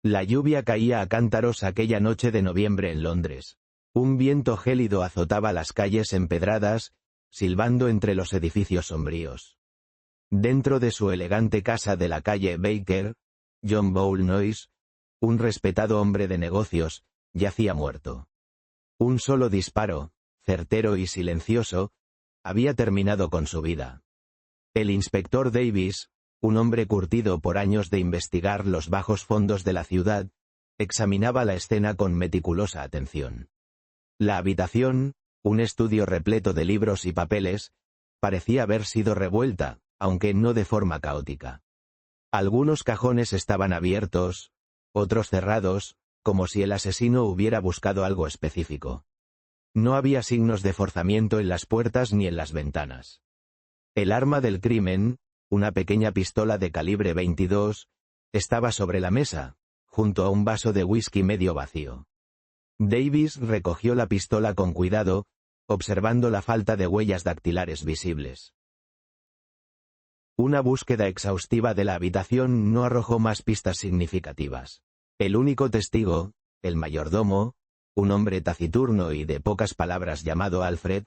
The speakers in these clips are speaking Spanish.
La lluvia caía a cántaros aquella noche de noviembre en Londres. Un viento gélido azotaba las calles empedradas, silbando entre los edificios sombríos. Dentro de su elegante casa de la calle Baker, John Bowlnoise, un respetado hombre de negocios, yacía muerto. Un solo disparo, certero y silencioso, había terminado con su vida. El inspector Davis, un hombre curtido por años de investigar los bajos fondos de la ciudad, examinaba la escena con meticulosa atención. La habitación, un estudio repleto de libros y papeles, parecía haber sido revuelta, aunque no de forma caótica. Algunos cajones estaban abiertos, otros cerrados, como si el asesino hubiera buscado algo específico. No había signos de forzamiento en las puertas ni en las ventanas. El arma del crimen, una pequeña pistola de calibre 22, estaba sobre la mesa, junto a un vaso de whisky medio vacío. Davis recogió la pistola con cuidado, observando la falta de huellas dactilares visibles. Una búsqueda exhaustiva de la habitación no arrojó más pistas significativas. El único testigo, el mayordomo, un hombre taciturno y de pocas palabras llamado Alfred,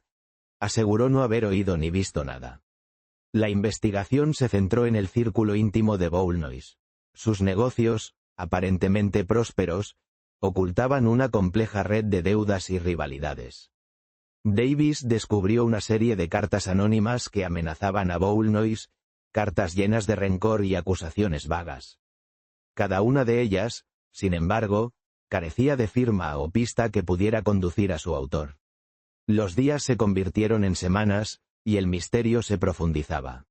aseguró no haber oído ni visto nada. La investigación se centró en el círculo íntimo de Bowlnoise. Sus negocios, aparentemente prósperos, ocultaban una compleja red de deudas y rivalidades. Davis descubrió una serie de cartas anónimas que amenazaban a Bowlnoise, cartas llenas de rencor y acusaciones vagas. Cada una de ellas, sin embargo, carecía de firma o pista que pudiera conducir a su autor. Los días se convirtieron en semanas, y el misterio se profundizaba.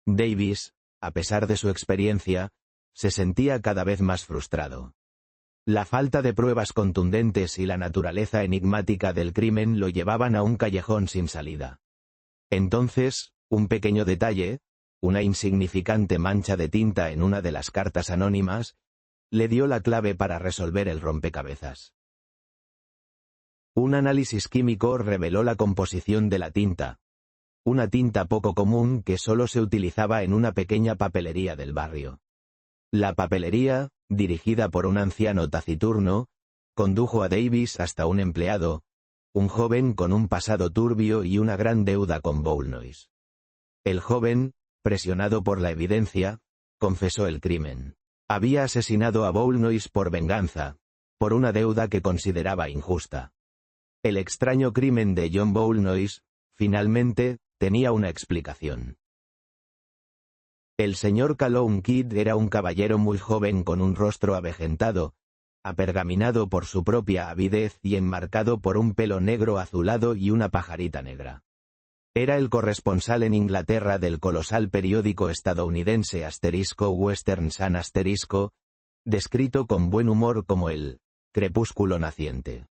Davis, a pesar de su experiencia, se sentía cada vez más frustrado. La falta de pruebas contundentes y la naturaleza enigmática del crimen lo llevaban a un callejón sin salida. Entonces, un pequeño detalle, una insignificante mancha de tinta en una de las cartas anónimas, le dio la clave para resolver el rompecabezas. Un análisis químico reveló la composición de la tinta, una tinta poco común que solo se utilizaba en una pequeña papelería del barrio. La papelería, dirigida por un anciano taciturno, condujo a Davis hasta un empleado, un joven con un pasado turbio y una gran deuda con Bowlnoise. El joven, presionado por la evidencia, confesó el crimen. Había asesinado a Bowlnoise por venganza, por una deuda que consideraba injusta. El extraño crimen de John Bowlnoise, finalmente, tenía una explicación. El señor Calloway Kidd era un caballero muy joven con un rostro avejentado, apergaminado por su propia avidez y enmarcado por un pelo negro azulado y una pajarita negra. Era el corresponsal en Inglaterra del colosal periódico estadounidense *Western Sun*, descrito con buen humor como el «crepúsculo naciente».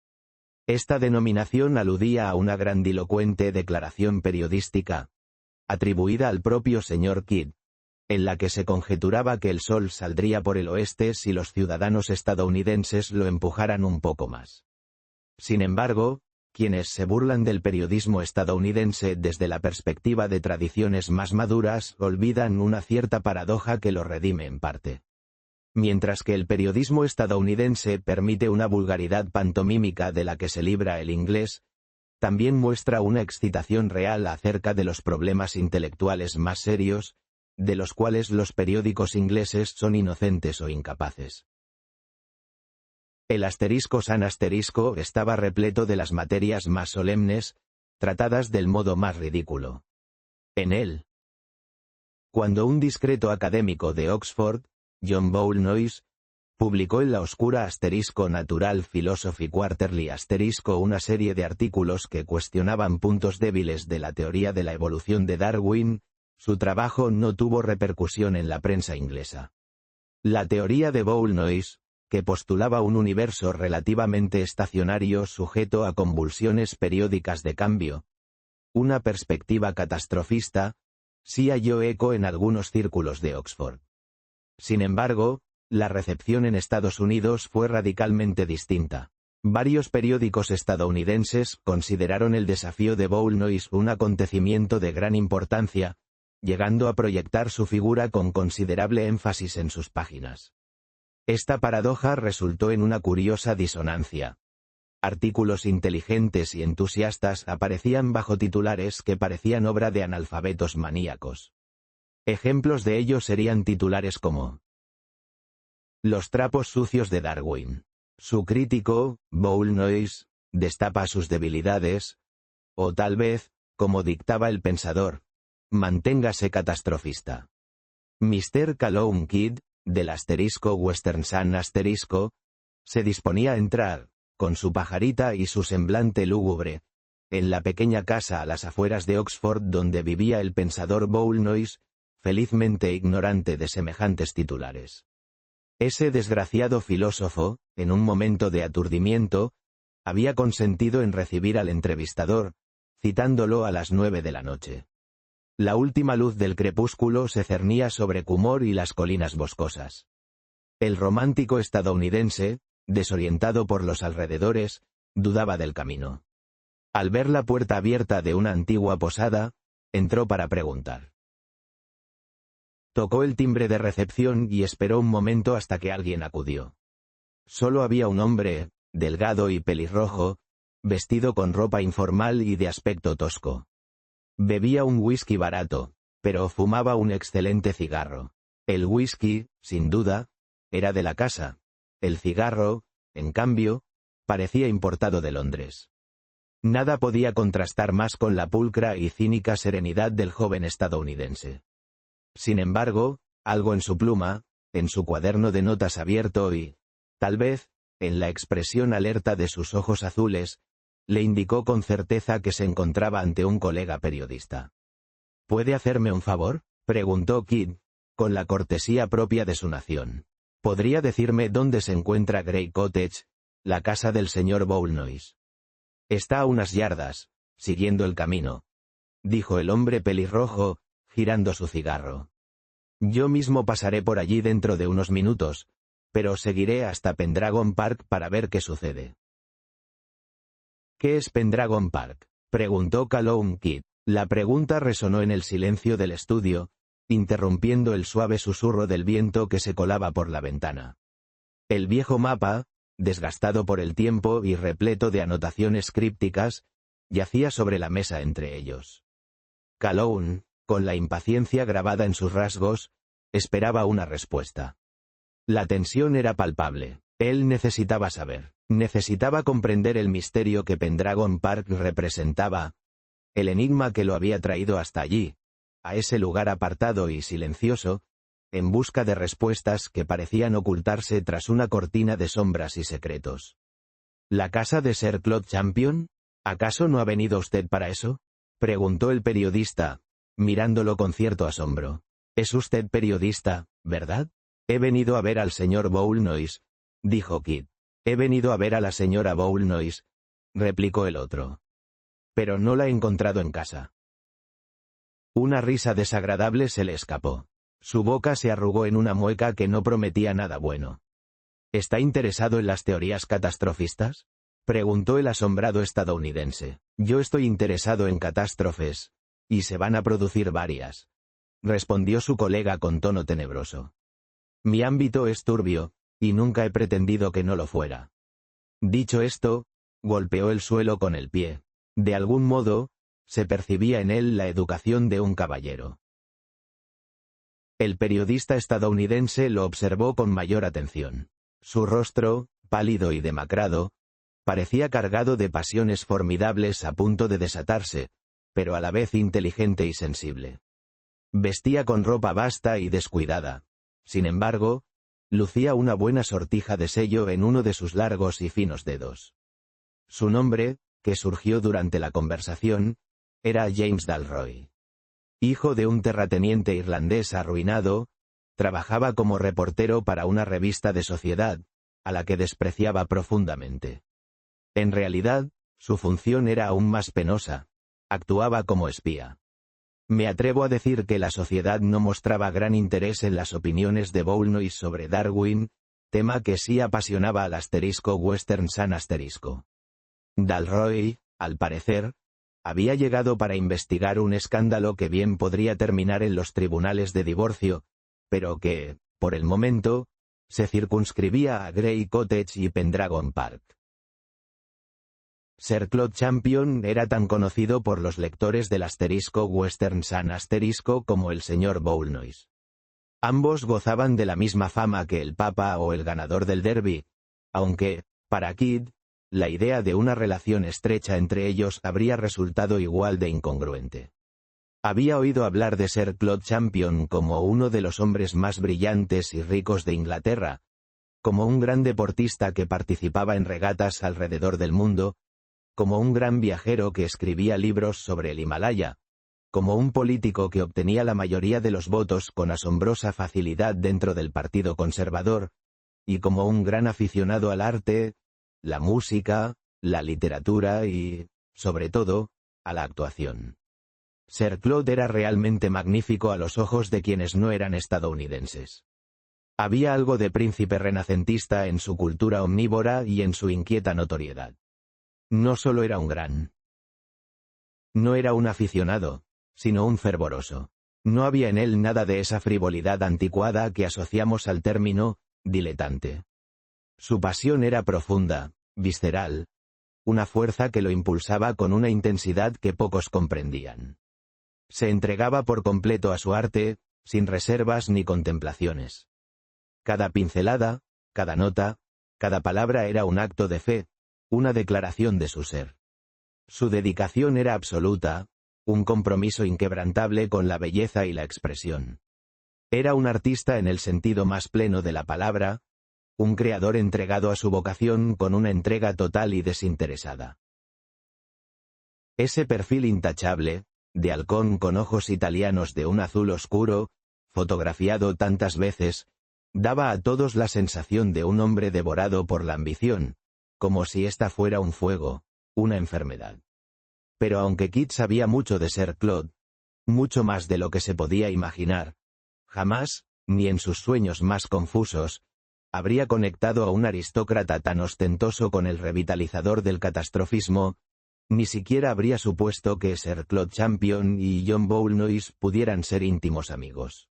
Esta denominación aludía a una grandilocuente declaración periodística, atribuida al propio señor Kidd, en la que se conjeturaba que el sol saldría por el oeste si los ciudadanos estadounidenses lo empujaran un poco más. Sin embargo, quienes se burlan del periodismo estadounidense desde la perspectiva de tradiciones más maduras olvidan una cierta paradoja que lo redime en parte. Mientras que el periodismo estadounidense permite una vulgaridad pantomímica de la que se libra el inglés, también muestra una excitación real acerca de los problemas intelectuales más serios, de los cuales los periódicos ingleses son inocentes o incapaces. El *Sun* estaba repleto de las materias más solemnes, tratadas del modo más ridículo. En él, cuando un discreto académico de Oxford, John Bowlnoise, publicó en la oscura *Natural Philosophy Quarterly una serie de artículos que cuestionaban puntos débiles de la teoría de la evolución de Darwin, su trabajo no tuvo repercusión en la prensa inglesa. La teoría de Bowlnoise, que postulaba un universo relativamente estacionario sujeto a convulsiones periódicas de cambio, una perspectiva catastrofista, sí halló eco en algunos círculos de Oxford. Sin embargo, la recepción en Estados Unidos fue radicalmente distinta. Varios periódicos estadounidenses consideraron el desafío de Bowlnoise un acontecimiento de gran importancia, llegando a proyectar su figura con considerable énfasis en sus páginas. Esta paradoja resultó en una curiosa disonancia. Artículos inteligentes y entusiastas aparecían bajo titulares que parecían obra de analfabetos maníacos. Ejemplos de ello serían titulares como «Los trapos sucios de Darwin. Su crítico, Boulnois, destapa sus debilidades», o tal vez, como dictaba El Pensador, «Manténgase catastrofista». Mr. Calhoun Kidd, del Western Sun se disponía a entrar, con su pajarita y su semblante lúgubre, en la pequeña casa a las afueras de Oxford donde vivía el pensador Boulnois, felizmente ignorante de semejantes titulares. Ese desgraciado filósofo, en un momento de aturdimiento, había consentido en recibir al entrevistador, citándolo a las 9 de la noche. La última luz del crepúsculo se cernía sobre Cumor y las colinas boscosas. El romántico estadounidense, desorientado por los alrededores, dudaba del camino. Al ver la puerta abierta de una antigua posada, entró para preguntar. Tocó el timbre de recepción y esperó un momento hasta que alguien acudió. Solo había un hombre, delgado y pelirrojo, vestido con ropa informal y de aspecto tosco. Bebía un whisky barato, pero fumaba un excelente cigarro. El whisky, sin duda, era de la casa. El cigarro, en cambio, parecía importado de Londres. Nada podía contrastar más con la pulcra y cínica serenidad del joven estadounidense. Sin embargo, algo en su pluma, en su cuaderno de notas abierto y, tal vez, en la expresión alerta de sus ojos azules, le indicó con certeza que se encontraba ante un colega periodista. «¿Puede hacerme un favor?», preguntó Kidd, con la cortesía propia de su nación. «¿Podría decirme dónde se encuentra Grey Cottage, la casa del señor Boulnois?» «Está a unas yardas, siguiendo el camino», dijo el hombre pelirrojo, girando su cigarro. «Yo mismo pasaré por allí dentro de unos minutos, pero seguiré hasta Pendragon Park para ver qué sucede». «¿Qué es Pendragon Park?», preguntó Calhoun Kidd. La pregunta resonó en el silencio del estudio, interrumpiendo el suave susurro del viento que se colaba por la ventana. El viejo mapa, desgastado por el tiempo y repleto de anotaciones crípticas, yacía sobre la mesa entre ellos. Calhoun, con la impaciencia grabada en sus rasgos, esperaba una respuesta. La tensión era palpable. Él necesitaba saber, necesitaba comprender el misterio que Pendragon Park representaba, el enigma que lo había traído hasta allí, a ese lugar apartado y silencioso, en busca de respuestas que parecían ocultarse tras una cortina de sombras y secretos. ¿La casa de Sir Claude Champion? ¿Acaso no ha venido usted para eso?, preguntó el periodista, mirándolo con cierto asombro. «Es usted periodista, ¿verdad?» «He venido a ver al señor Boulnois», dijo Kidd. «He venido a ver a la señora Boulnois», replicó el otro. «Pero no la he encontrado en casa». Una risa desagradable se le escapó. Su boca se arrugó en una mueca que no prometía nada bueno. «¿Está interesado en las teorías catastrofistas?», preguntó el asombrado estadounidense. «Yo estoy interesado en catástrofes, y se van a producir varias», respondió su colega con tono tenebroso. «Mi ámbito es turbio, y nunca he pretendido que no lo fuera». Dicho esto, golpeó el suelo con el pie. De algún modo, se percibía en él la educación de un caballero. El periodista estadounidense lo observó con mayor atención. Su rostro, pálido y demacrado, parecía cargado de pasiones formidables a punto de desatarse, pero a la vez inteligente y sensible. Vestía con ropa vasta y descuidada. Sin embargo, lucía una buena sortija de sello en uno de sus largos y finos dedos. Su nombre, que surgió durante la conversación, era James Dalroy. Hijo de un terrateniente irlandés arruinado, trabajaba como reportero para una revista de sociedad, a la que despreciaba profundamente. En realidad, su función era aún más penosa. Actuaba como espía. Me atrevo a decir que la sociedad no mostraba gran interés en las opiniones de Boulnois sobre Darwin, tema que sí apasionaba al Western Sun. Dalroy, al parecer, había llegado para investigar un escándalo que bien podría terminar en los tribunales de divorcio, pero que, por el momento, se circunscribía a Grey Cottage y Pendragon Park. Sir Claude Champion era tan conocido por los lectores del *Western Sun* como el señor Bowlnoise. Ambos gozaban de la misma fama que el Papa o el ganador del Derby, aunque, para Kidd, la idea de una relación estrecha entre ellos habría resultado igual de incongruente. Había oído hablar de Sir Claude Champion como uno de los hombres más brillantes y ricos de Inglaterra, como un gran deportista que participaba en regatas alrededor del mundo, como un gran viajero que escribía libros sobre el Himalaya, como un político que obtenía la mayoría de los votos con asombrosa facilidad dentro del Partido Conservador, y como un gran aficionado al arte, la música, la literatura y, sobre todo, a la actuación. Sir Claude era realmente magnífico a los ojos de quienes no eran estadounidenses. Había algo de príncipe renacentista en su cultura omnívora y en su inquieta notoriedad. No solo era un gran. No era un aficionado, sino un fervoroso. No había en él nada de esa frivolidad anticuada que asociamos al término diletante. Su pasión era profunda, visceral, una fuerza que lo impulsaba con una intensidad que pocos comprendían. Se entregaba por completo a su arte, sin reservas ni contemplaciones. Cada pincelada, cada nota, cada palabra era un acto de fe, una declaración de su ser. Su dedicación era absoluta, un compromiso inquebrantable con la belleza y la expresión. Era un artista en el sentido más pleno de la palabra, un creador entregado a su vocación con una entrega total y desinteresada. Ese perfil intachable, de halcón con ojos italianos de un azul oscuro, fotografiado tantas veces, daba a todos la sensación de un hombre devorado por la ambición, como si ésta fuera un fuego, una enfermedad. Pero aunque Kidd sabía mucho de Sir Claude, mucho más de lo que se podía imaginar, jamás, ni en sus sueños más confusos, habría conectado a un aristócrata tan ostentoso con el revitalizador del catastrofismo, ni siquiera habría supuesto que Sir Claude Champion y John Bowlnoise pudieran ser íntimos amigos.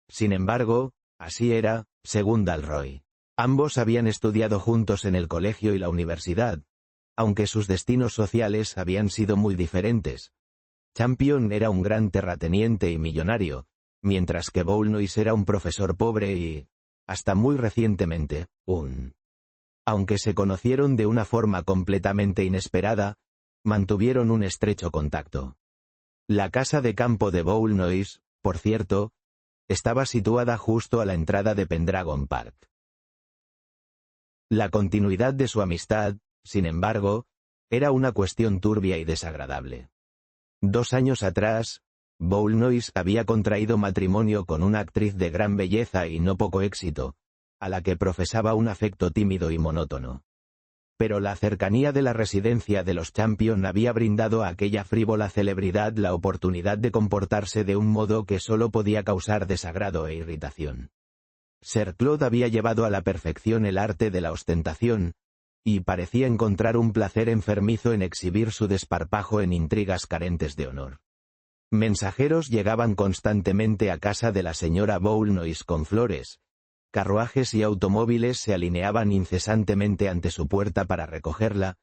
Sin embargo, así era, según Dalroy. Ambos habían estudiado juntos en el colegio y la universidad, aunque sus destinos sociales habían sido muy diferentes. Champion era un gran terrateniente y millonario, mientras que Bowlnoise era un profesor pobre y, hasta muy recientemente, Aunque se conocieron de una forma completamente inesperada, mantuvieron un estrecho contacto. La casa de campo de Bowlnoise, por cierto, estaba situada justo a la entrada de Pendragon Park. La continuidad de su amistad, sin embargo, era una cuestión turbia y desagradable. 2 años atrás, Bowlnoise había contraído matrimonio con una actriz de gran belleza y no poco éxito, a la que profesaba un afecto tímido y monótono. Pero la cercanía de la residencia de los Champion había brindado a aquella frívola celebridad la oportunidad de comportarse de un modo que solo podía causar desagrado e irritación. Sir Claude había llevado a la perfección el arte de la ostentación, y parecía encontrar un placer enfermizo en exhibir su desparpajo en intrigas carentes de honor. Mensajeros llegaban constantemente a casa de la señora Bowlnoise con flores, carruajes y automóviles se alineaban incesantemente ante su puerta para recogerla,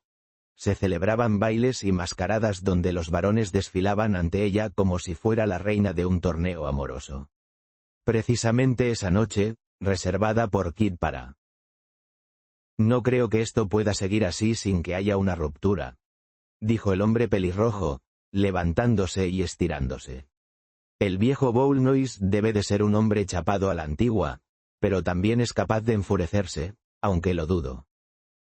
se celebraban bailes y mascaradas donde los varones desfilaban ante ella como si fuera la reina de un torneo amoroso. Precisamente esa noche, reservada por Kidd para. «No creo que esto pueda seguir así sin que haya una ruptura», dijo el hombre pelirrojo, levantándose y estirándose. «El viejo Bowlnoise debe de ser un hombre chapado a la antigua, pero también es capaz de enfurecerse, aunque lo dudo.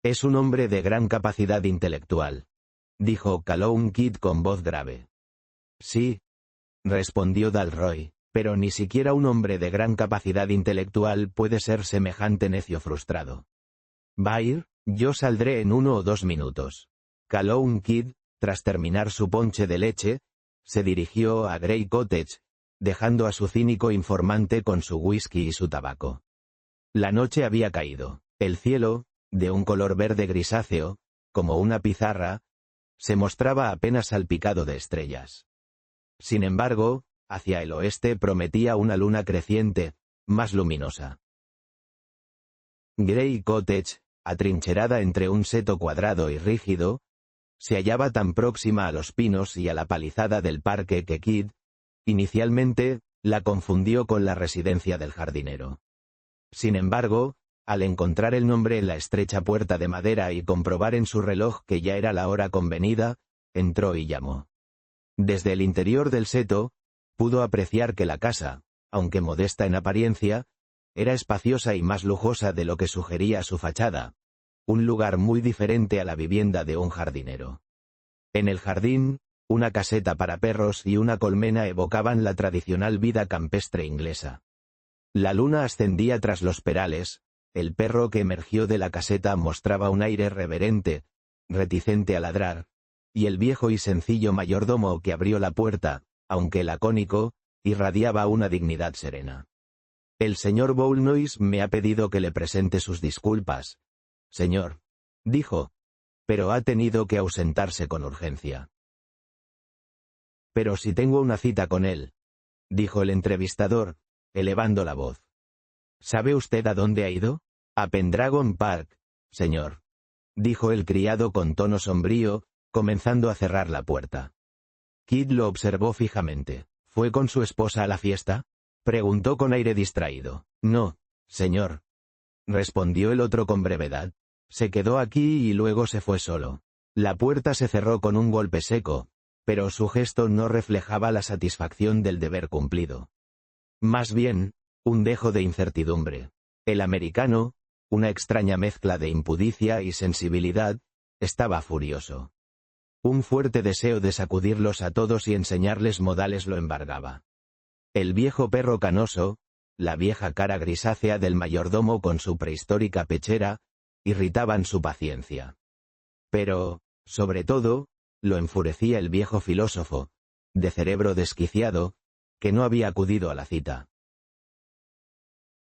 Es un hombre de gran capacidad intelectual», dijo Calhoun Kidd con voz grave. «Sí», respondió Dalroy, «pero ni siquiera un hombre de gran capacidad intelectual puede ser semejante necio frustrado. ¿Va a ir? Yo saldré en 1 o 2 minutos». Calhoun Kidd, tras terminar su ponche de leche, se dirigió a Grey Cottage, dejando a su cínico informante con su whisky y su tabaco. La noche había caído. El cielo, de un color verde grisáceo, como una pizarra, se mostraba apenas salpicado de estrellas. Sin embargo, hacia el oeste prometía una luna creciente, más luminosa. Grey Cottage, atrincherada entre un seto cuadrado y rígido, se hallaba tan próxima a los pinos y a la palizada del parque que Kidd, inicialmente, la confundió con la residencia del jardinero. Sin embargo, al encontrar el nombre en la estrecha puerta de madera y comprobar en su reloj que ya era la hora convenida, entró y llamó. Desde el interior del seto, pudo apreciar que la casa, aunque modesta en apariencia, era espaciosa y más lujosa de lo que sugería su fachada, un lugar muy diferente a la vivienda de un jardinero. En el jardín, una caseta para perros y una colmena evocaban la tradicional vida campestre inglesa. La luna ascendía tras los perales, el perro que emergió de la caseta mostraba un aire reverente, reticente a ladrar, y el viejo y sencillo mayordomo que abrió la puerta, aunque lacónico, irradiaba una dignidad serena. El señor Bowlnoise me ha pedido que le presente sus disculpas, señor, dijo, pero ha tenido que ausentarse con urgencia. Pero si tengo una cita con él, dijo el entrevistador, elevando la voz. ¿Sabe usted a dónde ha ido? A Pendragon Park, señor, dijo el criado con tono sombrío, comenzando a cerrar la puerta. Kidd lo observó fijamente. ¿Fue con su esposa a la fiesta? Preguntó con aire distraído. No, señor, respondió el otro con brevedad. Se quedó aquí y luego se fue solo. La puerta se cerró con un golpe seco, pero su gesto no reflejaba la satisfacción del deber cumplido. Más bien, un dejo de incertidumbre. El americano, una extraña mezcla de impudicia y sensibilidad, estaba furioso. Un fuerte deseo de sacudirlos a todos y enseñarles modales lo embargaba. El viejo perro canoso, la vieja cara grisácea del mayordomo con su prehistórica pechera, irritaban su paciencia. Pero, sobre todo, lo enfurecía el viejo filósofo, de cerebro desquiciado, que no había acudido a la cita.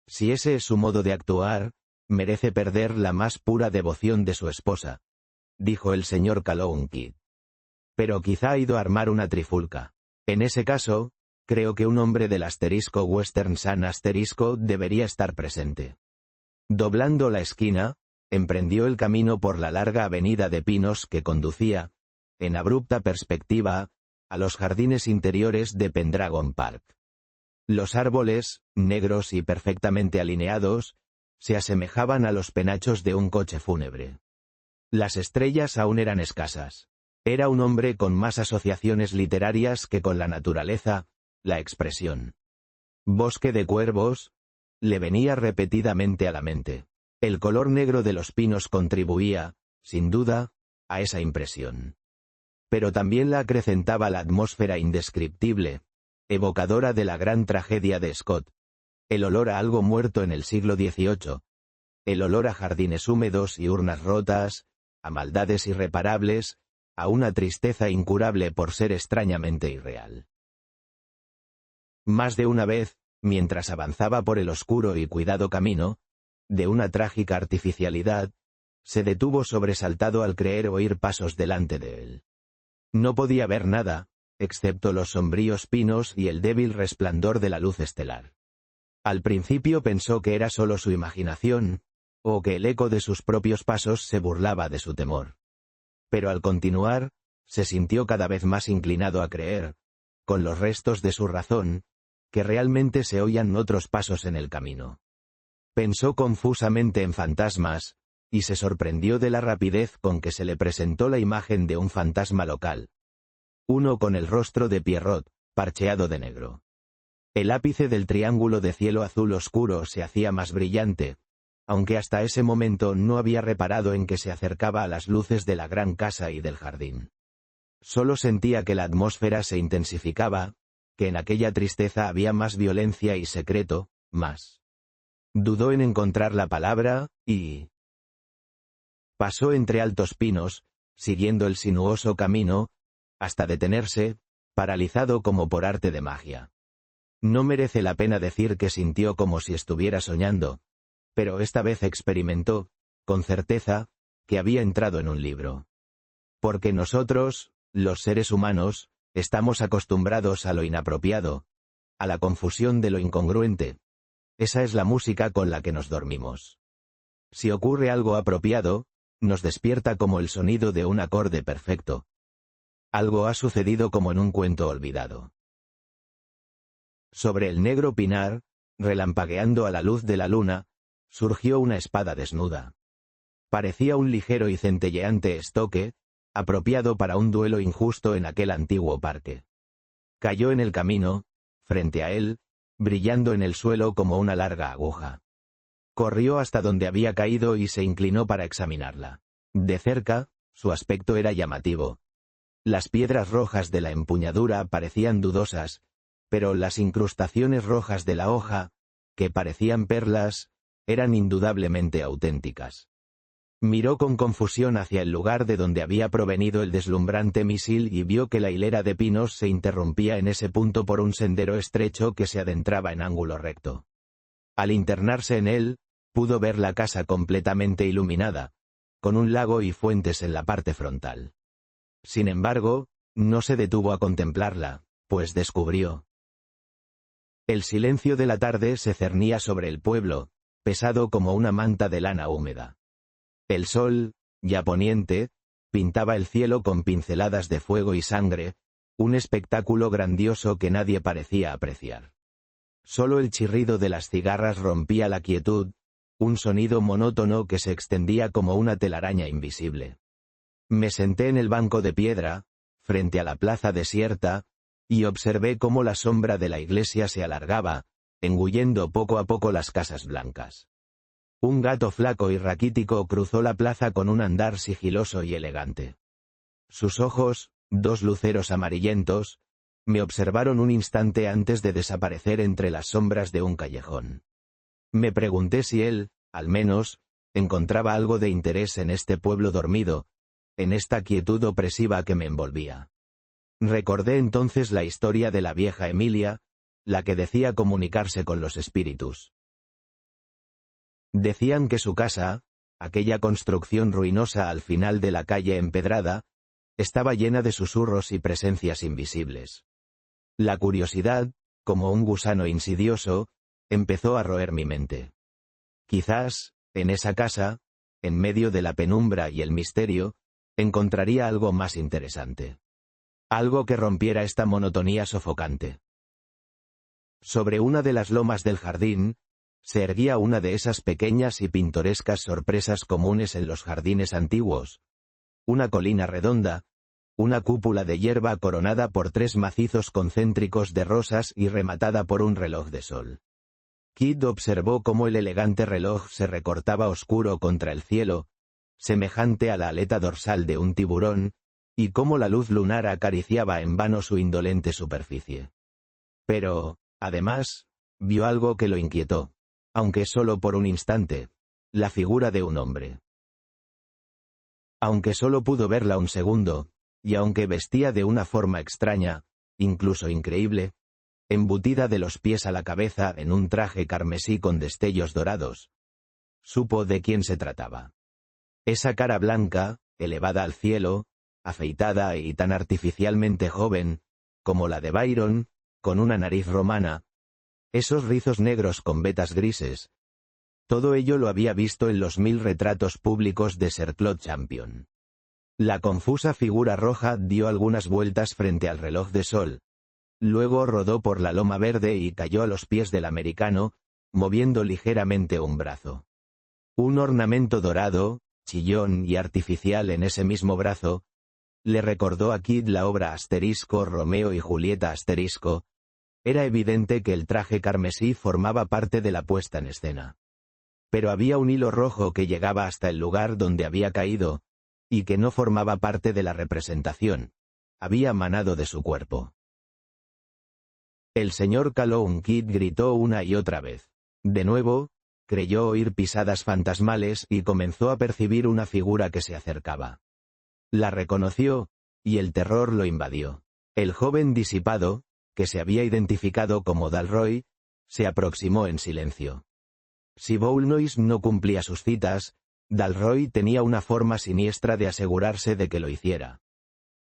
Si ese es su modo de actuar, merece perder la más pura devoción de su esposa, dijo el señor Calhoun Kidd. Pero quizá ha ido a armar una trifulca. En ese caso, creo que un hombre del asterisco Western Sun asterisco debería estar presente. Doblando la esquina, emprendió el camino por la larga avenida de pinos que conducía, en abrupta perspectiva, a los jardines interiores de Pendragon Park. Los árboles, negros y perfectamente alineados, se asemejaban a los penachos de un coche fúnebre. Las estrellas aún eran escasas. Era un hombre con más asociaciones literarias que con la naturaleza, la expresión. Bosque de cuervos, le venía repetidamente a la mente. El color negro de los pinos contribuía, sin duda, a esa impresión. Pero también la acrecentaba la atmósfera indescriptible, evocadora de la gran tragedia de Scott. El olor a algo muerto en el siglo XVIII. El olor a jardines húmedos y urnas rotas, a maldades irreparables, a una tristeza incurable por ser extrañamente irreal. Más de una vez, mientras avanzaba por el oscuro y cuidado camino, de una trágica artificialidad, se detuvo sobresaltado al creer oír pasos delante de él. No podía ver nada, excepto los sombríos pinos y el débil resplandor de la luz estelar. Al principio pensó que era solo su imaginación, o que el eco de sus propios pasos se burlaba de su temor. Pero al continuar, se sintió cada vez más inclinado a creer, con los restos de su razón, que realmente se oían otros pasos en el camino. Pensó confusamente en fantasmas, y se sorprendió de la rapidez con que se le presentó la imagen de un fantasma local. Uno con el rostro de Pierrot, parcheado de negro. El ápice del triángulo de cielo azul oscuro se hacía más brillante, aunque hasta ese momento no había reparado en que se acercaba a las luces de la gran casa y del jardín. Solo sentía que la atmósfera se intensificaba, que en aquella tristeza había más violencia y secreto, más. Dudó en encontrar la palabra, y pasó entre altos pinos, siguiendo el sinuoso camino, hasta detenerse, paralizado como por arte de magia. No merece la pena decir que sintió como si estuviera soñando, pero esta vez experimentó, con certeza, que había entrado en un libro. Porque nosotros, los seres humanos, estamos acostumbrados a lo inapropiado, a la confusión de lo incongruente. Esa es la música con la que nos dormimos. Si ocurre algo apropiado, nos despierta como el sonido de un acorde perfecto. Algo ha sucedido como en un cuento olvidado. Sobre el negro pinar, relampagueando a la luz de la luna, surgió una espada desnuda. Parecía un ligero y centelleante estoque, apropiado para un duelo injusto en aquel antiguo parque. Cayó en el camino, frente a él, brillando en el suelo como una larga aguja. Corrió hasta donde había caído y se inclinó para examinarla. De cerca, su aspecto era llamativo. Las piedras rojas de la empuñadura parecían dudosas, pero las incrustaciones rojas de la hoja, que parecían perlas, eran indudablemente auténticas. Miró con confusión hacia el lugar de donde había provenido el deslumbrante misil y vio que la hilera de pinos se interrumpía en ese punto por un sendero estrecho que se adentraba en ángulo recto. Al internarse en él, pudo ver la casa completamente iluminada, con un lago y fuentes en la parte frontal. Sin embargo, no se detuvo a contemplarla, pues descubrió. El silencio de la tarde se cernía sobre el pueblo, pesado como una manta de lana húmeda. El sol, ya poniente, pintaba el cielo con pinceladas de fuego y sangre, un espectáculo grandioso que nadie parecía apreciar. Solo el chirrido de las cigarras rompía la quietud, un sonido monótono que se extendía como una telaraña invisible. Me senté en el banco de piedra, frente a la plaza desierta, y observé cómo la sombra de la iglesia se alargaba, engullendo poco a poco las casas blancas. Un gato flaco y raquítico cruzó la plaza con un andar sigiloso y elegante. Sus ojos, dos luceros amarillentos, me observaron un instante antes de desaparecer entre las sombras de un callejón. Me pregunté si él, al menos, encontraba algo de interés en este pueblo dormido, en esta quietud opresiva que me envolvía. Recordé entonces la historia de la vieja Emilia, la que decía comunicarse con los espíritus. Decían que su casa, aquella construcción ruinosa al final de la calle empedrada, estaba llena de susurros y presencias invisibles. La curiosidad, como un gusano insidioso, empezó a roer mi mente. Quizás, en esa casa, en medio de la penumbra y el misterio, encontraría algo más interesante. Algo que rompiera esta monotonía sofocante. Sobre una de las lomas del jardín, se erguía una de esas pequeñas y pintorescas sorpresas comunes en los jardines antiguos. Una colina redonda, una cúpula de hierba coronada por tres macizos concéntricos de rosas y rematada por un reloj de sol. Kidd observó cómo el elegante reloj se recortaba oscuro contra el cielo, semejante a la aleta dorsal de un tiburón, y cómo la luz lunar acariciaba en vano su indolente superficie. Pero, además, vio algo que lo inquietó, aunque solo por un instante, la figura de un hombre. Aunque solo pudo verla un segundo, y aunque vestía de una forma extraña, incluso increíble, embutida de los pies a la cabeza en un traje carmesí con destellos dorados, supo de quién se trataba. Esa cara blanca, elevada al cielo, afeitada y tan artificialmente joven, como la de Byron, con una nariz romana, esos rizos negros con vetas grises, todo ello lo había visto en los 1000 retratos públicos de Sir Claude Champion. La confusa figura roja dio algunas vueltas frente al reloj de sol, luego rodó por la loma verde y cayó a los pies del americano, moviendo ligeramente un brazo. Un ornamento dorado, chillón y artificial en ese mismo brazo, le recordó a Kidd la obra asterisco Romeo y Julieta asterisco. Era evidente que el traje carmesí formaba parte de la puesta en escena. Pero había un hilo rojo que llegaba hasta el lugar donde había caído, y que no formaba parte de la representación, había manado de su cuerpo. El señor Calhoun Kidd gritó una y otra vez. De nuevo, creyó oír pisadas fantasmales y comenzó a percibir una figura que se acercaba. La reconoció, y el terror lo invadió. El joven disipado, que se había identificado como Dalroy, se aproximó en silencio. Si Boulnois no cumplía sus citas, Dalroy tenía una forma siniestra de asegurarse de que lo hiciera.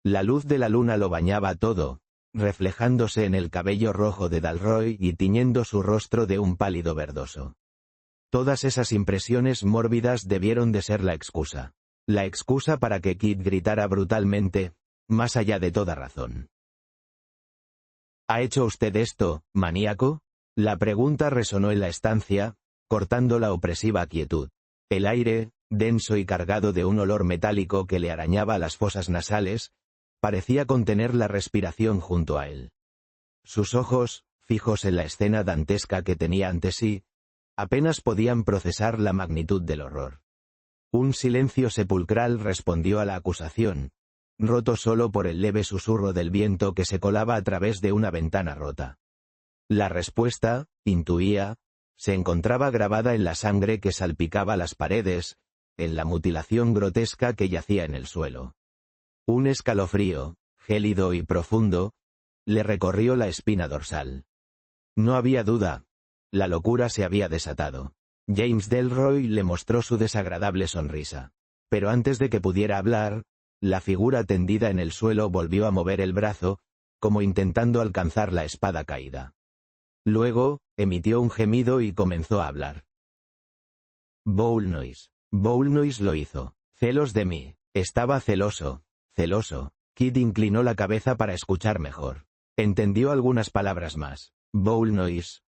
La luz de la luna lo bañaba todo, reflejándose en el cabello rojo de Dalroy y tiñendo su rostro de un pálido verdoso. Todas esas impresiones mórbidas debieron de ser la excusa. La excusa para que Kid gritara brutalmente, más allá de toda razón. ¿Ha hecho usted esto, maníaco? La pregunta resonó en la estancia, cortando la opresiva quietud. El aire, denso y cargado de un olor metálico que le arañaba las fosas nasales, parecía contener la respiración junto a él. Sus ojos, fijos en la escena dantesca que tenía ante sí, apenas podían procesar la magnitud del horror. Un silencio sepulcral respondió a la acusación, roto solo por el leve susurro del viento que se colaba a través de una ventana rota. La respuesta, intuía, se encontraba grabada en la sangre que salpicaba las paredes, en la mutilación grotesca que yacía en el suelo. Un escalofrío, gélido y profundo, le recorrió la espina dorsal. No había duda, la locura se había desatado. James Delroy le mostró su desagradable sonrisa. Pero antes de que pudiera hablar, la figura tendida en el suelo volvió a mover el brazo, como intentando alcanzar la espada caída. Luego, emitió un gemido y comenzó a hablar. Boulnois lo hizo. Celos de mí. Estaba celoso. Kid inclinó la cabeza para escuchar mejor. Entendió algunas palabras más. Boulnois,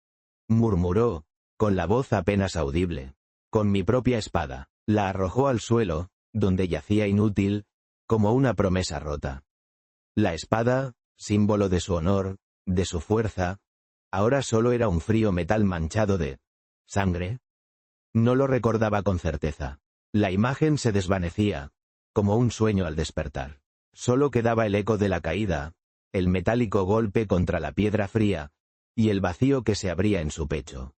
murmuró, con la voz apenas audible. Con mi propia espada. La arrojó al suelo, donde yacía inútil, como una promesa rota. La espada, símbolo de su honor, de su fuerza, ahora solo era un frío metal manchado de sangre. No lo recordaba con certeza. La imagen se desvanecía, como un sueño al despertar. Solo quedaba el eco de la caída, el metálico golpe contra la piedra fría, y el vacío que se abría en su pecho.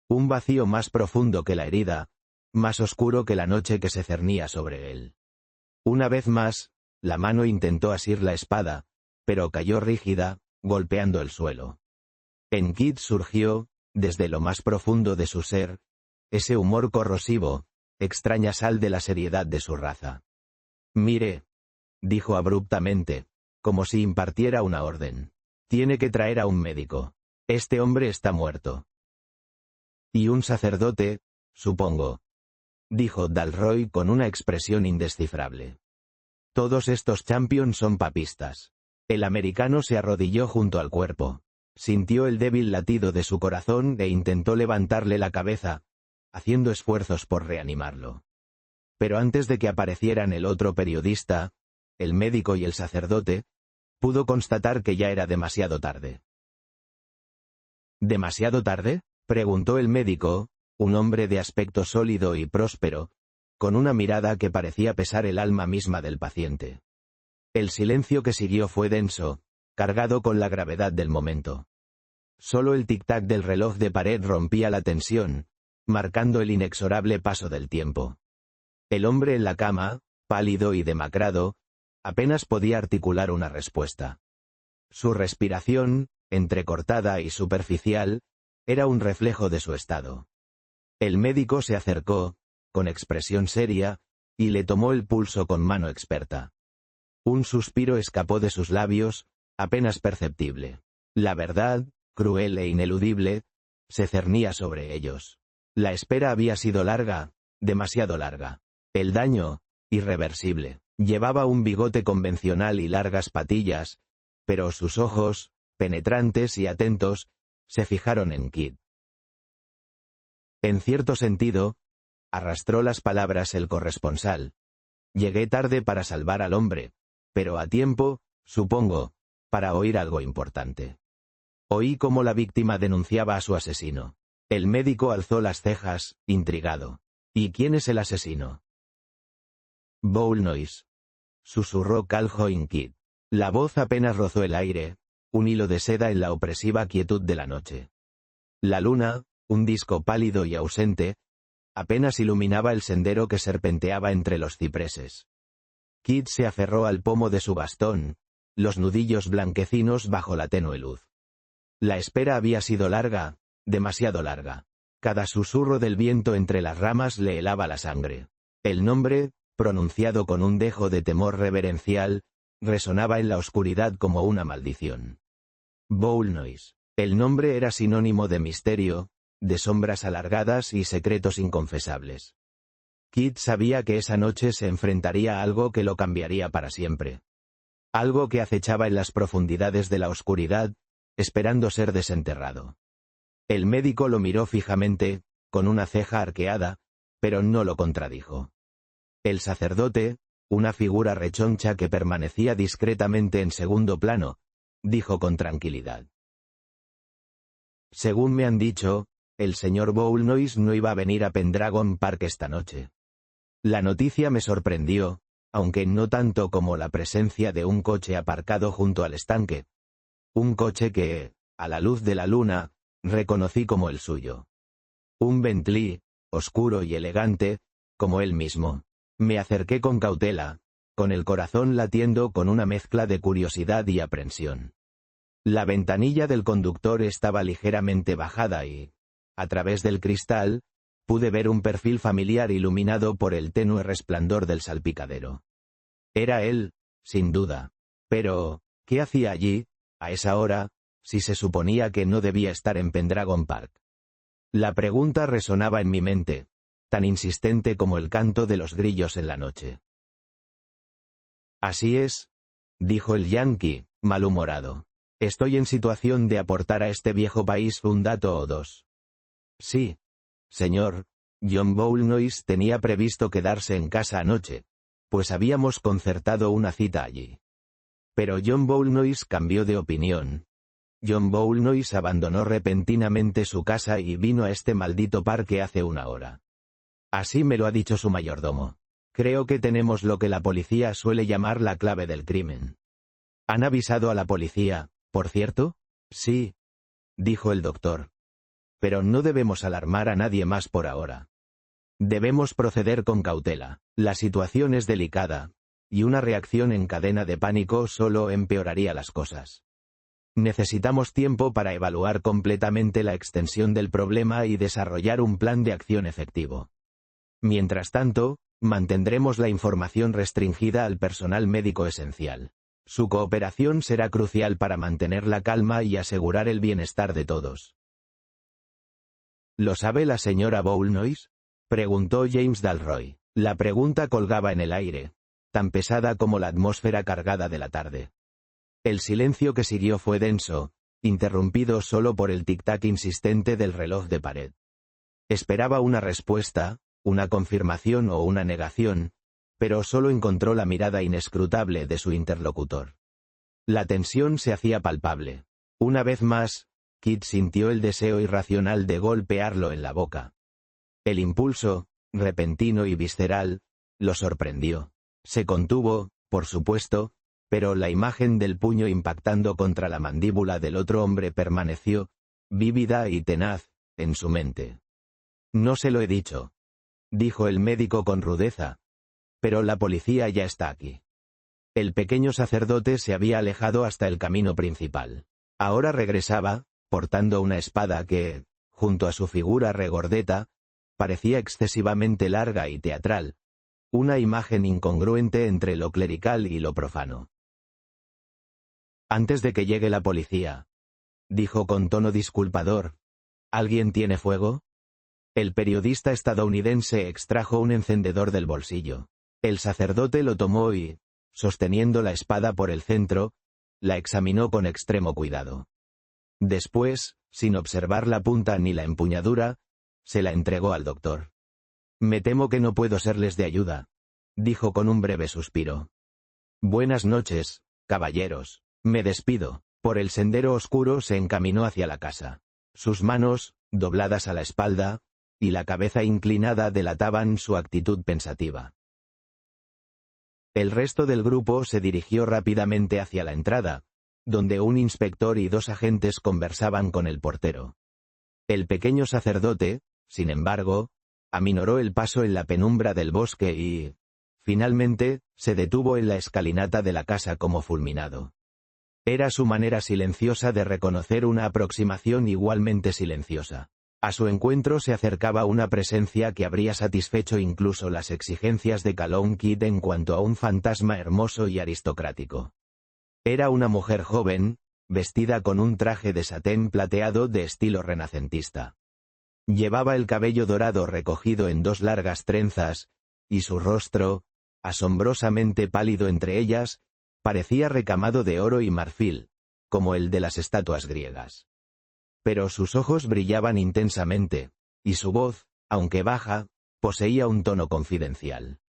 Un vacío más profundo que la herida, más oscuro que la noche que se cernía sobre él. Una vez más, la mano intentó asir la espada, pero cayó rígida, golpeando el suelo. En Kid surgió, desde lo más profundo de su ser, ese humor corrosivo, extraña sal de la seriedad de su raza. Mire, dijo abruptamente, como si impartiera una orden. Tiene que traer a un médico. Este hombre está muerto. Y un sacerdote, supongo, dijo Dalroy con una expresión indescifrable. Todos estos champions son papistas. El americano se arrodilló junto al cuerpo. Sintió el débil latido de su corazón e intentó levantarle la cabeza, haciendo esfuerzos por reanimarlo. Pero antes de que aparecieran el otro periodista, el médico y el sacerdote, pudo constatar que ya era demasiado tarde. ¿Demasiado tarde?, preguntó el médico, un hombre de aspecto sólido y próspero, con una mirada que parecía pesar el alma misma del paciente. El silencio que siguió fue denso, cargado con la gravedad del momento. Solo el tic-tac del reloj de pared rompía la tensión, marcando el inexorable paso del tiempo. El hombre en la cama, pálido y demacrado, apenas podía articular una respuesta. Su respiración, entrecortada y superficial, era un reflejo de su estado. El médico se acercó, con expresión seria, y le tomó el pulso con mano experta. Un suspiro escapó de sus labios, apenas perceptible. La verdad, cruel e ineludible, se cernía sobre ellos. La espera había sido larga, demasiado larga. El daño, irreversible. Llevaba un bigote convencional y largas patillas, pero sus ojos, penetrantes y atentos, se fijaron en Kid. En cierto sentido, arrastró las palabras el corresponsal. Llegué tarde para salvar al hombre, pero a tiempo, supongo, para oír algo importante. Oí cómo la víctima denunciaba a su asesino. El médico alzó las cejas, intrigado. ¿Y quién es el asesino? Boulnois, susurró Calhoun Kid. La voz apenas rozó el aire, un hilo de seda en la opresiva quietud de la noche. La luna, un disco pálido y ausente, apenas iluminaba el sendero que serpenteaba entre los cipreses. Kid se aferró al pomo de su bastón, los nudillos blanquecinos bajo la tenue luz. La espera había sido larga, demasiado larga. Cada susurro del viento entre las ramas le helaba la sangre. El nombre, pronunciado con un dejo de temor reverencial, resonaba en la oscuridad como una maldición. Boulnois. El nombre era sinónimo de misterio, de sombras alargadas y secretos inconfesables. Kit sabía que esa noche se enfrentaría a algo que lo cambiaría para siempre. Algo que acechaba en las profundidades de la oscuridad, esperando ser desenterrado. El médico lo miró fijamente, con una ceja arqueada, pero no lo contradijo. El sacerdote, una figura rechoncha que permanecía discretamente en segundo plano, dijo con tranquilidad. Según me han dicho, el señor Boulnois no iba a venir a Pendragon Park esta noche. La noticia me sorprendió, aunque no tanto como la presencia de un coche aparcado junto al estanque. Un coche que, a la luz de la luna, reconocí como el suyo. Un Bentley, oscuro y elegante, como él mismo. Me acerqué con cautela, con el corazón latiendo con una mezcla de curiosidad y aprensión. La ventanilla del conductor estaba ligeramente bajada y, a través del cristal, pude ver un perfil familiar iluminado por el tenue resplandor del salpicadero. Era él, sin duda. Pero, ¿qué hacía allí, a esa hora, si se suponía que no debía estar en Pendragon Park? La pregunta resonaba en mi mente, tan insistente como el canto de los grillos en la noche. Así es, dijo el yanqui, malhumorado. Estoy en situación de aportar a este viejo país un dato o dos. Sí, señor, John Boulnois tenía previsto quedarse en casa anoche, pues habíamos concertado una cita allí. Pero John Boulnois cambió de opinión. John Boulnois abandonó repentinamente su casa y vino a este maldito parque hace una hora. Así me lo ha dicho su mayordomo. Creo que tenemos lo que la policía suele llamar la clave del crimen. ¿Han avisado a la policía, por cierto? Sí, dijo el doctor. Pero no debemos alarmar a nadie más por ahora. Debemos proceder con cautela. La situación es delicada, y una reacción en cadena de pánico solo empeoraría las cosas. Necesitamos tiempo para evaluar completamente la extensión del problema y desarrollar un plan de acción efectivo. Mientras tanto, mantendremos la información restringida al personal médico esencial. Su cooperación será crucial para mantener la calma y asegurar el bienestar de todos. ¿Lo sabe la señora Boulnois?, preguntó James Dalroy. La pregunta colgaba en el aire, tan pesada como la atmósfera cargada de la tarde. El silencio que siguió fue denso, interrumpido solo por el tic-tac insistente del reloj de pared. Esperaba una respuesta, una confirmación o una negación, pero solo encontró la mirada inescrutable de su interlocutor. La tensión se hacía palpable. Una vez más, Kit sintió el deseo irracional de golpearlo en la boca. El impulso, repentino y visceral, lo sorprendió. Se contuvo, por supuesto, pero la imagen del puño impactando contra la mandíbula del otro hombre permaneció, vívida y tenaz, en su mente. No se lo he dicho, dijo el médico con rudeza. Pero la policía ya está aquí. El pequeño sacerdote se había alejado hasta el camino principal. Ahora regresaba, portando una espada que, junto a su figura regordeta, parecía excesivamente larga y teatral, una imagen incongruente entre lo clerical y lo profano. Antes de que llegue la policía, dijo con tono disculpador, ¿alguien tiene fuego? El periodista estadounidense extrajo un encendedor del bolsillo. El sacerdote lo tomó y, sosteniendo la espada por el centro, la examinó con extremo cuidado. Después, sin observar la punta ni la empuñadura, se la entregó al doctor. Me temo que no puedo serles de ayuda, dijo con un breve suspiro. Buenas noches, caballeros. Me despido. Por el sendero oscuro se encaminó hacia la casa. Sus manos, dobladas a la espalda, y la cabeza inclinada delataban su actitud pensativa. El resto del grupo se dirigió rápidamente hacia la entrada, donde un inspector y dos agentes conversaban con el portero. El pequeño sacerdote, sin embargo, aminoró el paso en la penumbra del bosque y, finalmente, se detuvo en la escalinata de la casa como fulminado. Era su manera silenciosa de reconocer una aproximación igualmente silenciosa. A su encuentro se acercaba una presencia que habría satisfecho incluso las exigencias de Cologne Kid en cuanto a un fantasma hermoso y aristocrático. Era una mujer joven, vestida con un traje de satén plateado de estilo renacentista. Llevaba el cabello dorado recogido en 2 largas trenzas, y su rostro, asombrosamente pálido entre ellas, parecía recamado de oro y marfil, como el de las estatuas griegas. Pero sus ojos brillaban intensamente, y su voz, aunque baja, poseía un tono confidencial.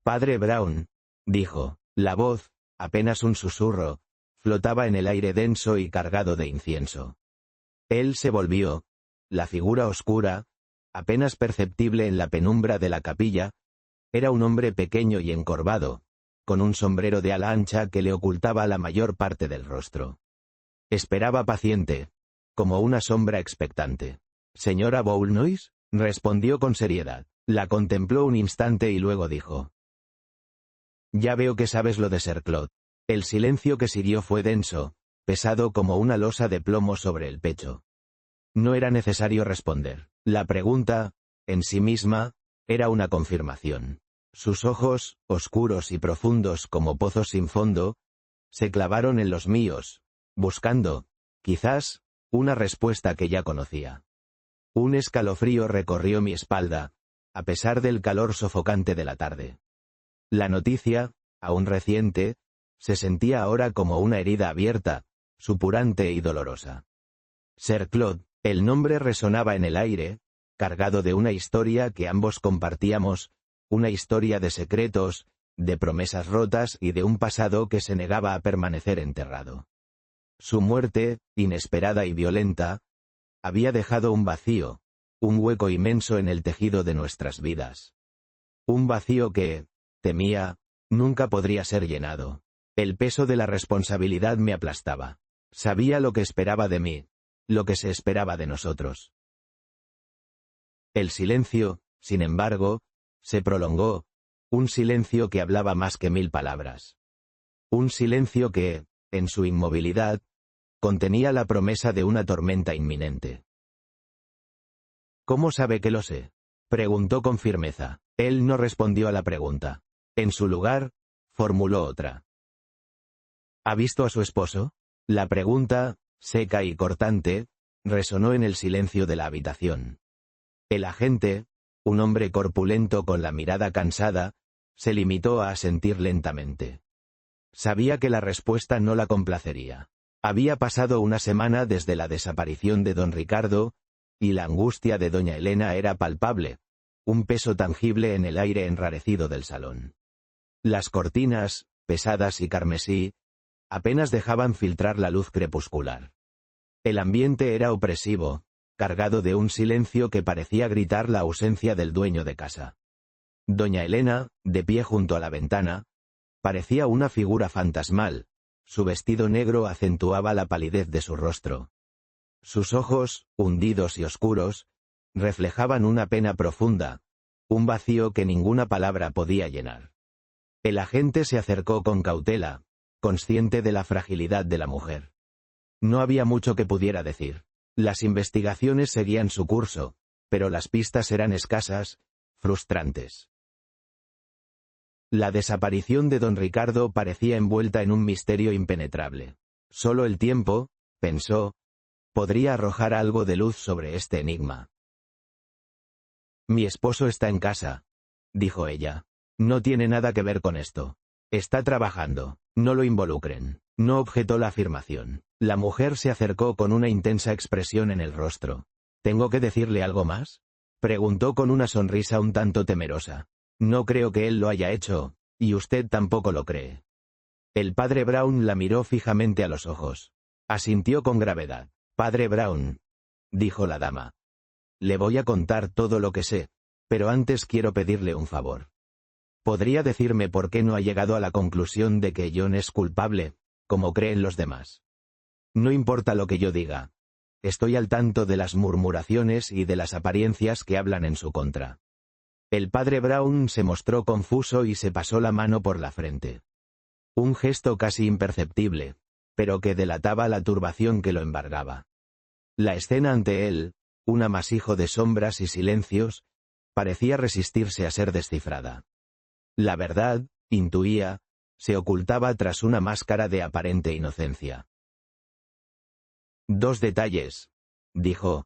«Padre Brown», dijo, la voz, apenas un susurro, flotaba en el aire denso y cargado de incienso. Él se volvió. La figura oscura, apenas perceptible en la penumbra de la capilla, era un hombre pequeño y encorvado, con un sombrero de ala ancha que le ocultaba la mayor parte del rostro. Esperaba paciente, como una sombra expectante. «¿Señora Boulnois?», respondió con seriedad. La contempló un instante y luego dijo: «Ya veo que sabes lo de Sir Claude». El silencio que siguió fue denso, pesado como una losa de plomo sobre el pecho. No era necesario responder. La pregunta, en sí misma, era una confirmación. Sus ojos, oscuros y profundos como pozos sin fondo, se clavaron en los míos, buscando, quizás, una respuesta que ya conocía. Un escalofrío recorrió mi espalda, a pesar del calor sofocante de la tarde. La noticia, aún reciente, se sentía ahora como una herida abierta, supurante y dolorosa. Sir Claude, el nombre resonaba en el aire, cargado de una historia que ambos compartíamos, una historia de secretos, de promesas rotas y de un pasado que se negaba a permanecer enterrado. Su muerte, inesperada y violenta, había dejado un vacío, un hueco inmenso en el tejido de nuestras vidas. Un vacío que, temía, nunca podría ser llenado. El peso de la responsabilidad me aplastaba. Sabía lo que esperaba de mí, lo que se esperaba de nosotros. El silencio, sin embargo, se prolongó, un silencio que hablaba más que 1000 palabras. Un silencio que, en su inmovilidad, contenía la promesa de una tormenta inminente. «¿Cómo sabe que lo sé?», preguntó con firmeza. Él no respondió a la pregunta. En su lugar, formuló otra. «¿Ha visto a su esposo?». La pregunta, seca y cortante, resonó en el silencio de la habitación. El agente, un hombre corpulento con la mirada cansada, se limitó a asentir lentamente. Sabía que la respuesta no la complacería. Había pasado una semana desde la desaparición de don Ricardo, y la angustia de doña Elena era palpable, un peso tangible en el aire enrarecido del salón. Las cortinas, pesadas y carmesí, apenas dejaban filtrar la luz crepuscular. El ambiente era opresivo, cargado de un silencio que parecía gritar la ausencia del dueño de casa. Doña Elena, de pie junto a la ventana, parecía una figura fantasmal, su vestido negro acentuaba la palidez de su rostro. Sus ojos, hundidos y oscuros, reflejaban una pena profunda, un vacío que ninguna palabra podía llenar. El agente se acercó con cautela, consciente de la fragilidad de la mujer. No había mucho que pudiera decir. Las investigaciones seguían su curso, pero las pistas eran escasas, frustrantes. La desaparición de don Ricardo parecía envuelta en un misterio impenetrable. Solo el tiempo, pensó, podría arrojar algo de luz sobre este enigma. «Mi esposo está en casa», dijo ella. «No tiene nada que ver con esto. Está trabajando. No lo involucren». No objetó la afirmación. La mujer se acercó con una intensa expresión en el rostro. «¿Tengo que decirle algo más?», preguntó con una sonrisa un tanto temerosa. «No creo que él lo haya hecho, y usted tampoco lo cree». El padre Brown la miró fijamente a los ojos. Asintió con gravedad. «Padre Brown», dijo la dama. «Le voy a contar todo lo que sé, pero antes quiero pedirle un favor. ¿Podría decirme por qué no ha llegado a la conclusión de que John es culpable, como creen los demás? No importa lo que yo diga. Estoy al tanto de las murmuraciones y de las apariencias que hablan en su contra». El padre Brown se mostró confuso y se pasó la mano por la frente. Un gesto casi imperceptible, pero que delataba la turbación que lo embargaba. La escena ante él, un amasijo de sombras y silencios, parecía resistirse a ser descifrada. La verdad, intuía, se ocultaba tras una máscara de aparente inocencia. «2 detalles», dijo,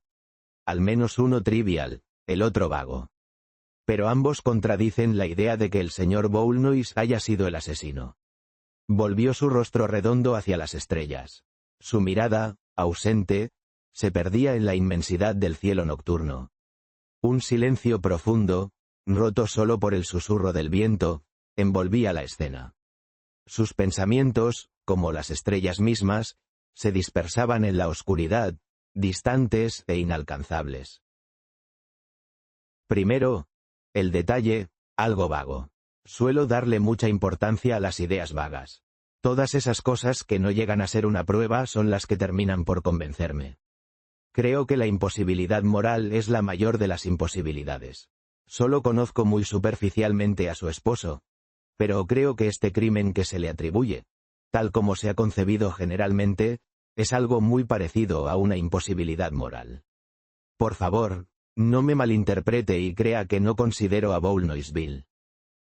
al menos uno trivial, el otro vago. Pero ambos contradicen la idea de que el señor Boulnois haya sido el asesino. Volvió su rostro redondo hacia las estrellas. Su mirada, ausente, se perdía en la inmensidad del cielo nocturno. Un silencio profundo, roto solo por el susurro del viento, envolvía la escena. Sus pensamientos, como las estrellas mismas, se dispersaban en la oscuridad, distantes e inalcanzables. Primero, el detalle, algo vago. Suelo darle mucha importancia a las ideas vagas. Todas esas cosas que no llegan a ser una prueba son las que terminan por convencerme. Creo que la imposibilidad moral es la mayor de las imposibilidades. Solo conozco muy superficialmente a su esposo, pero creo que este crimen que se le atribuye, tal como se ha concebido generalmente, es algo muy parecido a una imposibilidad moral. Por favor, no me malinterprete y crea que no considero a Boulnois vil.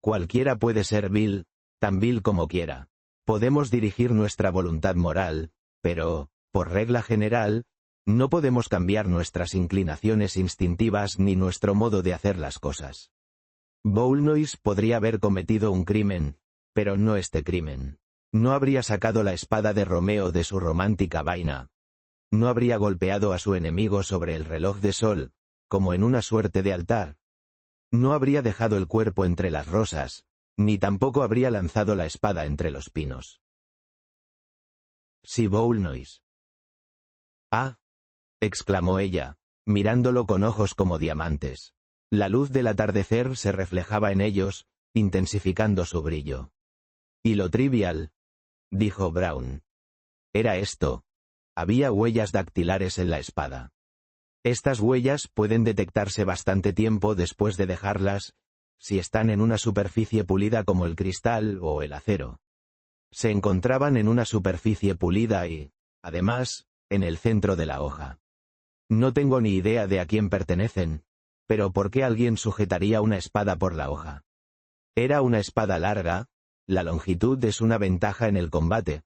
Cualquiera puede ser vil, tan vil como quiera. Podemos dirigir nuestra voluntad moral, pero, por regla general, no podemos cambiar nuestras inclinaciones instintivas ni nuestro modo de hacer las cosas. Boulnois podría haber cometido un crimen, pero no este crimen. No habría sacado la espada de Romeo de su romántica vaina. No habría golpeado a su enemigo sobre el reloj de sol, como en una suerte de altar. No habría dejado el cuerpo entre las rosas, ni tampoco habría lanzado la espada entre los pinos. Si Boulnois. ¡Ah!, exclamó ella, mirándolo con ojos como diamantes. La luz del atardecer se reflejaba en ellos, intensificando su brillo. Y lo trivial, dijo Brown. Era esto. Había huellas dactilares en la espada. Estas huellas pueden detectarse bastante tiempo después de dejarlas, si están en una superficie pulida como el cristal o el acero. Se encontraban en una superficie pulida y, además, en el centro de la hoja. No tengo ni idea de a quién pertenecen, pero ¿por qué alguien sujetaría una espada por la hoja? Era una espada larga, la longitud es una ventaja en el combate,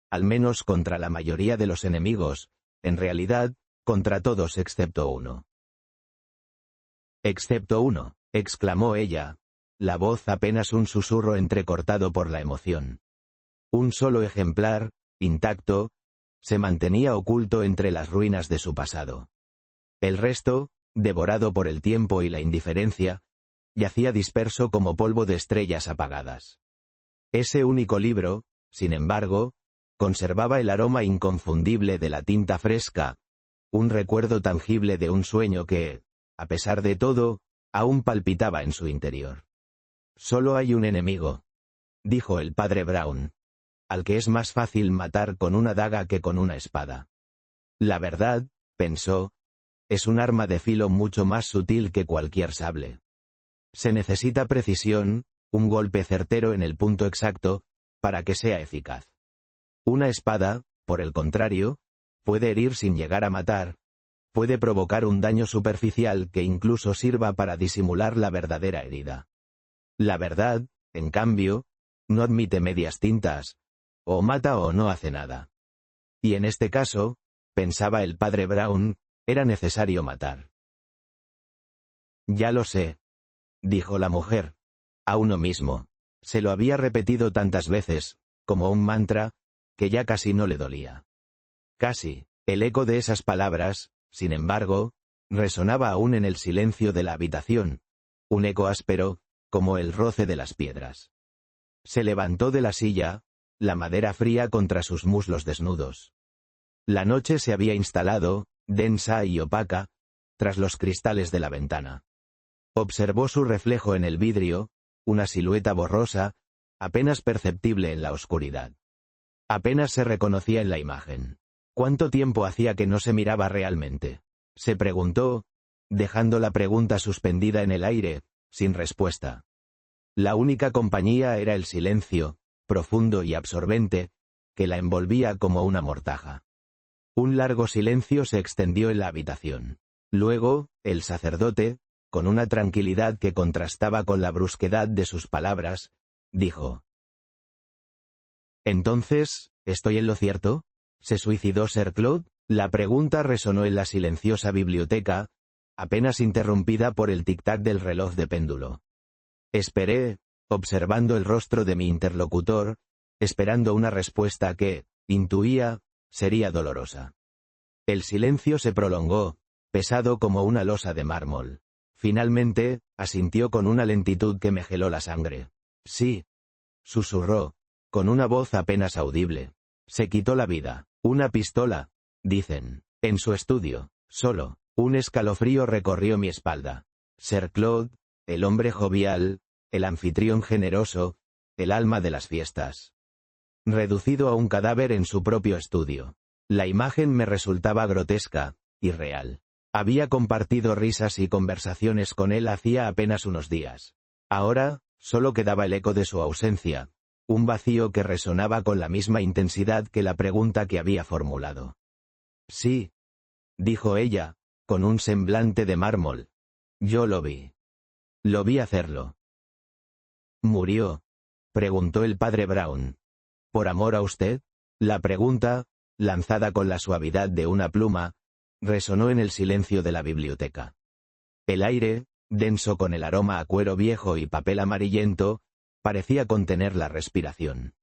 al menos contra la mayoría de los enemigos, en realidad, contra todos excepto uno. Excepto uno, exclamó ella, la voz apenas un susurro entrecortado por la emoción. Un solo ejemplar, intacto, se mantenía oculto entre las ruinas de su pasado. El resto, devorado por el tiempo y la indiferencia, yacía disperso como polvo de estrellas apagadas. Ese único libro, sin embargo, conservaba el aroma inconfundible de la tinta fresca, un recuerdo tangible de un sueño que, a pesar de todo, aún palpitaba en su interior. Solo hay un enemigo, dijo el padre Brown, al que es más fácil matar con una daga que con una espada. La verdad, pensó, es un arma de filo mucho más sutil que cualquier sable. Se necesita precisión, un golpe certero en el punto exacto, para que sea eficaz. Una espada, por el contrario, puede herir sin llegar a matar, puede provocar un daño superficial que incluso sirva para disimular la verdadera herida. La verdad, en cambio, no admite medias tintas, o mata o no hace nada. Y en este caso, pensaba el padre Brown, era necesario matar. Ya lo sé, dijo la mujer, a uno mismo. Se lo había repetido tantas veces, como un mantra, que ya casi no le dolía. Casi, el eco de esas palabras, sin embargo, resonaba aún en el silencio de la habitación, un eco áspero, como el roce de las piedras. Se levantó de la silla, la madera fría contra sus muslos desnudos. La noche se había instalado, densa y opaca, tras los cristales de la ventana. Observó su reflejo en el vidrio, una silueta borrosa, apenas perceptible en la oscuridad. Apenas se reconocía en la imagen. ¿Cuánto tiempo hacía que no se miraba realmente?, se preguntó, dejando la pregunta suspendida en el aire, sin respuesta. La única compañía era el silencio, profundo y absorbente, que la envolvía como una mortaja. Un largo silencio se extendió en la habitación. Luego, el sacerdote, con una tranquilidad que contrastaba con la brusquedad de sus palabras, dijo: «Entonces, ¿estoy en lo cierto? ¿Se suicidó Sir Claude?» La pregunta resonó en la silenciosa biblioteca, apenas interrumpida por el tic-tac del reloj de péndulo. Esperé, observando el rostro de mi interlocutor, esperando una respuesta que, intuía, sería dolorosa. El silencio se prolongó, pesado como una losa de mármol. Finalmente, asintió con una lentitud que me geló la sangre. Sí. Susurró, con una voz apenas audible. Se quitó la vida. Una pistola, dicen, en su estudio, solo. Un escalofrío recorrió mi espalda. Sir Claude, el hombre jovial, el anfitrión generoso, el alma de las fiestas. Reducido a un cadáver en su propio estudio. La imagen me resultaba grotesca, irreal. Había compartido risas y conversaciones con él hacía apenas unos días. Ahora, solo quedaba el eco de su ausencia, un vacío que resonaba con la misma intensidad que la pregunta que había formulado. Sí, dijo ella, con un semblante de mármol. Yo lo vi. Lo vi hacerlo. ¿Murió?, preguntó el padre Brown. ¿Por amor a usted? La pregunta, lanzada con la suavidad de una pluma, resonó en el silencio de la biblioteca. El aire, denso con el aroma a cuero viejo y papel amarillento, parecía contener la respiración.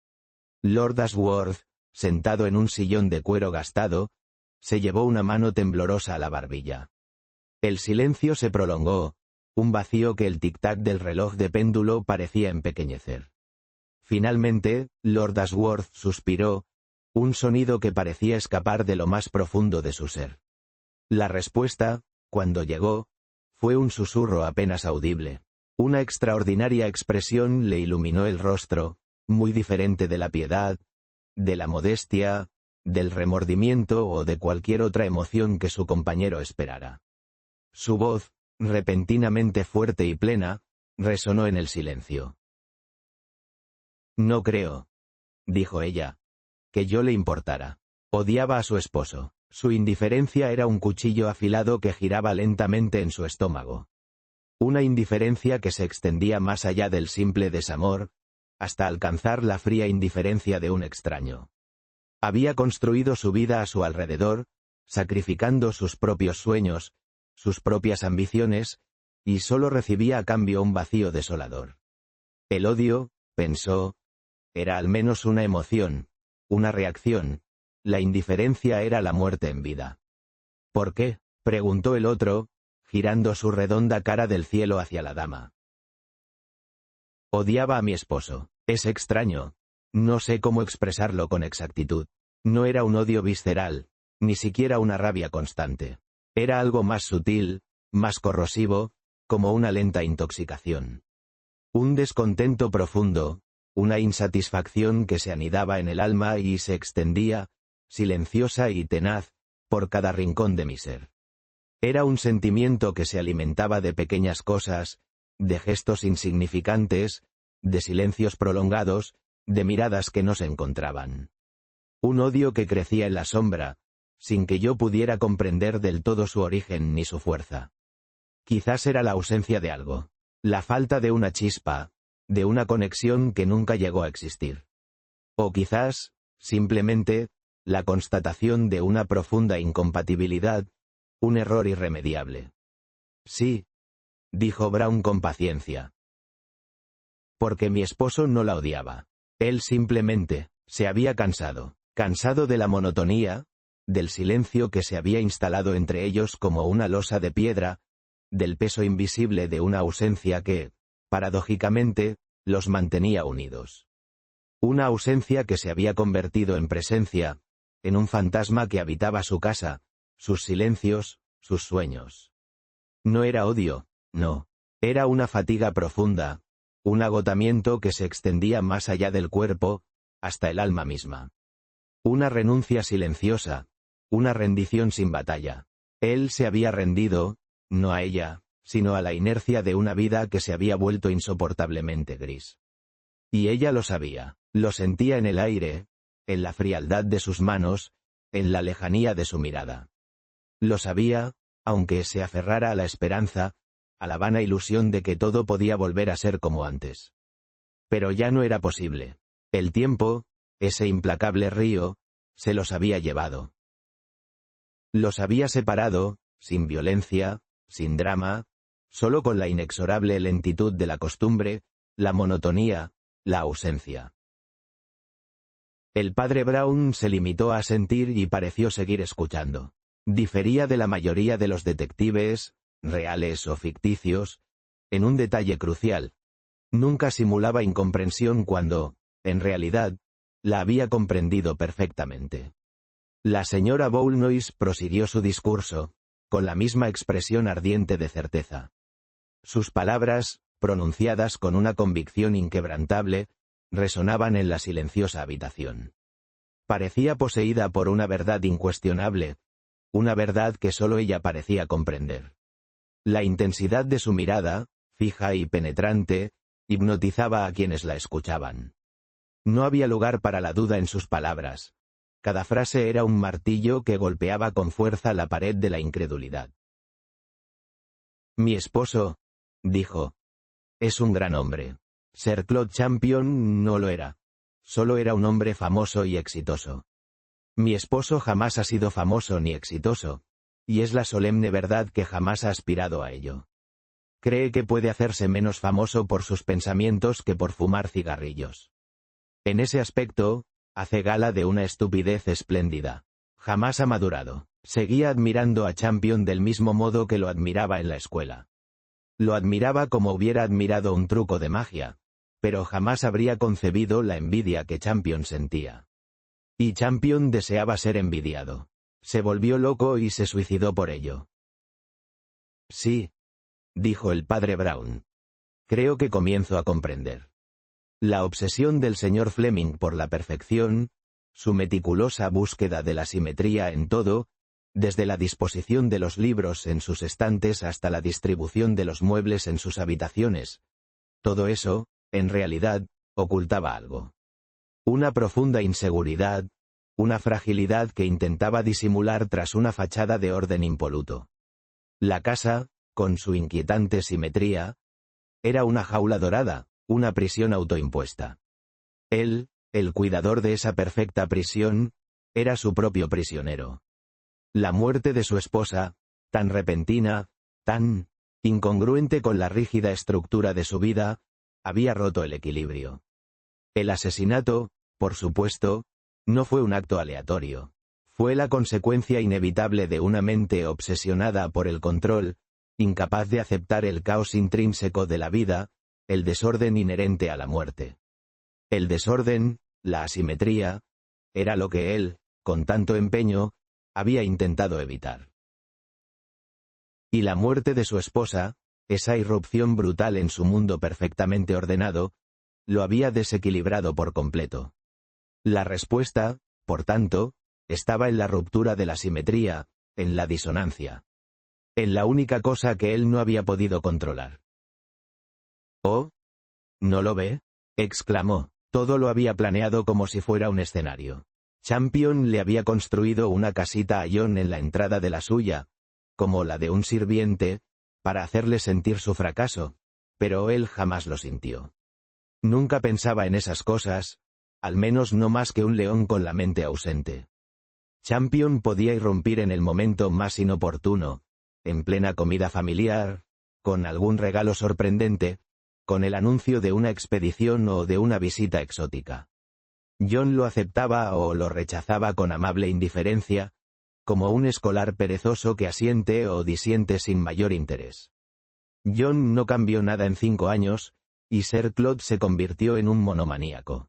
Lord Ashworth, sentado en un sillón de cuero gastado, se llevó una mano temblorosa a la barbilla. El silencio se prolongó, un vacío que el tic-tac del reloj de péndulo parecía empequeñecer. Finalmente, Lord Ashworth suspiró, un sonido que parecía escapar de lo más profundo de su ser. La respuesta, cuando llegó, fue un susurro apenas audible. Una extraordinaria expresión le iluminó el rostro, muy diferente de la piedad, de la modestia, del remordimiento o de cualquier otra emoción que su compañero esperara. Su voz, repentinamente fuerte y plena, resonó en el silencio. No creo, dijo ella, que yo le importara. Odiaba a su esposo. Su indiferencia era un cuchillo afilado que giraba lentamente en su estómago. Una indiferencia que se extendía más allá del simple desamor, hasta alcanzar la fría indiferencia de un extraño. Había construido su vida a su alrededor, sacrificando sus propios sueños, sus propias ambiciones, y solo recibía a cambio un vacío desolador. El odio, pensó, era al menos una emoción, una reacción. La indiferencia era la muerte en vida. ¿Por qué?, preguntó el otro, girando su redonda cara del cielo hacia la dama. Odiaba a mi esposo. Es extraño. No sé cómo expresarlo con exactitud. No era un odio visceral, ni siquiera una rabia constante. Era algo más sutil, más corrosivo, como una lenta intoxicación. Un descontento profundo, una insatisfacción que se anidaba en el alma y se extendía, silenciosa y tenaz, por cada rincón de mi ser. Era un sentimiento que se alimentaba de pequeñas cosas, de gestos insignificantes, de silencios prolongados, de miradas que no se encontraban. Un odio que crecía en la sombra, sin que yo pudiera comprender del todo su origen ni su fuerza. Quizás era la ausencia de algo, la falta de una chispa, de una conexión que nunca llegó a existir. O quizás, simplemente, la constatación de una profunda incompatibilidad, un error irremediable. Sí, dijo Brown con paciencia. Porque mi esposo no la odiaba. Él simplemente, se había cansado de la monotonía, del silencio que se había instalado entre ellos como una losa de piedra, del peso invisible de una ausencia que, paradójicamente, los mantenía unidos. Una ausencia que se había convertido en presencia, en un fantasma que habitaba su casa, sus silencios, sus sueños. No era odio, no. Era una fatiga profunda, un agotamiento que se extendía más allá del cuerpo, hasta el alma misma. Una renuncia silenciosa, una rendición sin batalla. Él se había rendido, no a ella, sino a la inercia de una vida que se había vuelto insoportablemente gris. Y ella lo sabía, lo sentía en el aire, en la frialdad de sus manos, en la lejanía de su mirada. Lo sabía, aunque se aferrara a la esperanza, a la vana ilusión de que todo podía volver a ser como antes. Pero ya no era posible. El tiempo, ese implacable río, se los había llevado. Los había separado, sin violencia, sin drama, solo con la inexorable lentitud de la costumbre, la monotonía, la ausencia. El padre Brown se limitó a asentir y pareció seguir escuchando. Difería de la mayoría de los detectives, reales o ficticios, en un detalle crucial. Nunca simulaba incomprensión cuando, en realidad, la había comprendido perfectamente. La señora Boulnois prosiguió su discurso, con la misma expresión ardiente de certeza. Sus palabras, pronunciadas con una convicción inquebrantable, resonaban en la silenciosa habitación. Parecía poseída por una verdad incuestionable, una verdad que solo ella parecía comprender. La intensidad de su mirada, fija y penetrante, hipnotizaba a quienes la escuchaban. No había lugar para la duda en sus palabras. Cada frase era un martillo que golpeaba con fuerza la pared de la incredulidad. Mi esposo, dijo, es un gran hombre. Sir Claude Champion no lo era. Solo era un hombre famoso y exitoso. Mi esposo jamás ha sido famoso ni exitoso, y es la solemne verdad que jamás ha aspirado a ello. Cree que puede hacerse menos famoso por sus pensamientos que por fumar cigarrillos. En ese aspecto, hace gala de una estupidez espléndida. Jamás ha madurado. Seguía admirando a Champion del mismo modo que lo admiraba en la escuela. Lo admiraba como hubiera admirado un truco de magia, pero jamás habría concebido la envidia que Champion sentía. Y Champion deseaba ser envidiado. Se volvió loco y se suicidó por ello. Sí, dijo el padre Brown. Creo que comienzo a comprender. La obsesión del señor Fleming por la perfección, su meticulosa búsqueda de la simetría en todo, desde la disposición de los libros en sus estantes hasta la distribución de los muebles en sus habitaciones, todo eso, en realidad, ocultaba algo. Una profunda inseguridad, una fragilidad que intentaba disimular tras una fachada de orden impoluto. La casa, con su inquietante simetría, era una jaula dorada, una prisión autoimpuesta. Él, el cuidador de esa perfecta prisión, era su propio prisionero. La muerte de su esposa, tan repentina, tan incongruente con la rígida estructura de su vida, había roto el equilibrio. El asesinato, por supuesto, no fue un acto aleatorio. Fue la consecuencia inevitable de una mente obsesionada por el control, incapaz de aceptar el caos intrínseco de la vida, el desorden inherente a la muerte. El desorden, la asimetría, era lo que él, con tanto empeño, había intentado evitar. Y la muerte de su esposa, esa irrupción brutal en su mundo perfectamente ordenado, lo había desequilibrado por completo. La respuesta, por tanto, estaba en la ruptura de la simetría, en la disonancia. En la única cosa que él no había podido controlar. «Oh, ¿no lo ve?», exclamó. Todo lo había planeado como si fuera un escenario. Champion le había construido una casita a John en la entrada de la suya, como la de un sirviente, para hacerle sentir su fracaso, pero él jamás lo sintió. Nunca pensaba en esas cosas, al menos no más que un león con la mente ausente. Champion podía irrumpir en el momento más inoportuno, en plena comida familiar, con algún regalo sorprendente, con el anuncio de una expedición o de una visita exótica. John lo aceptaba o lo rechazaba con amable indiferencia, como un escolar perezoso que asiente o disiente sin mayor interés. John no cambió nada en 5 años, y Sir Claude se convirtió en un monomaníaco.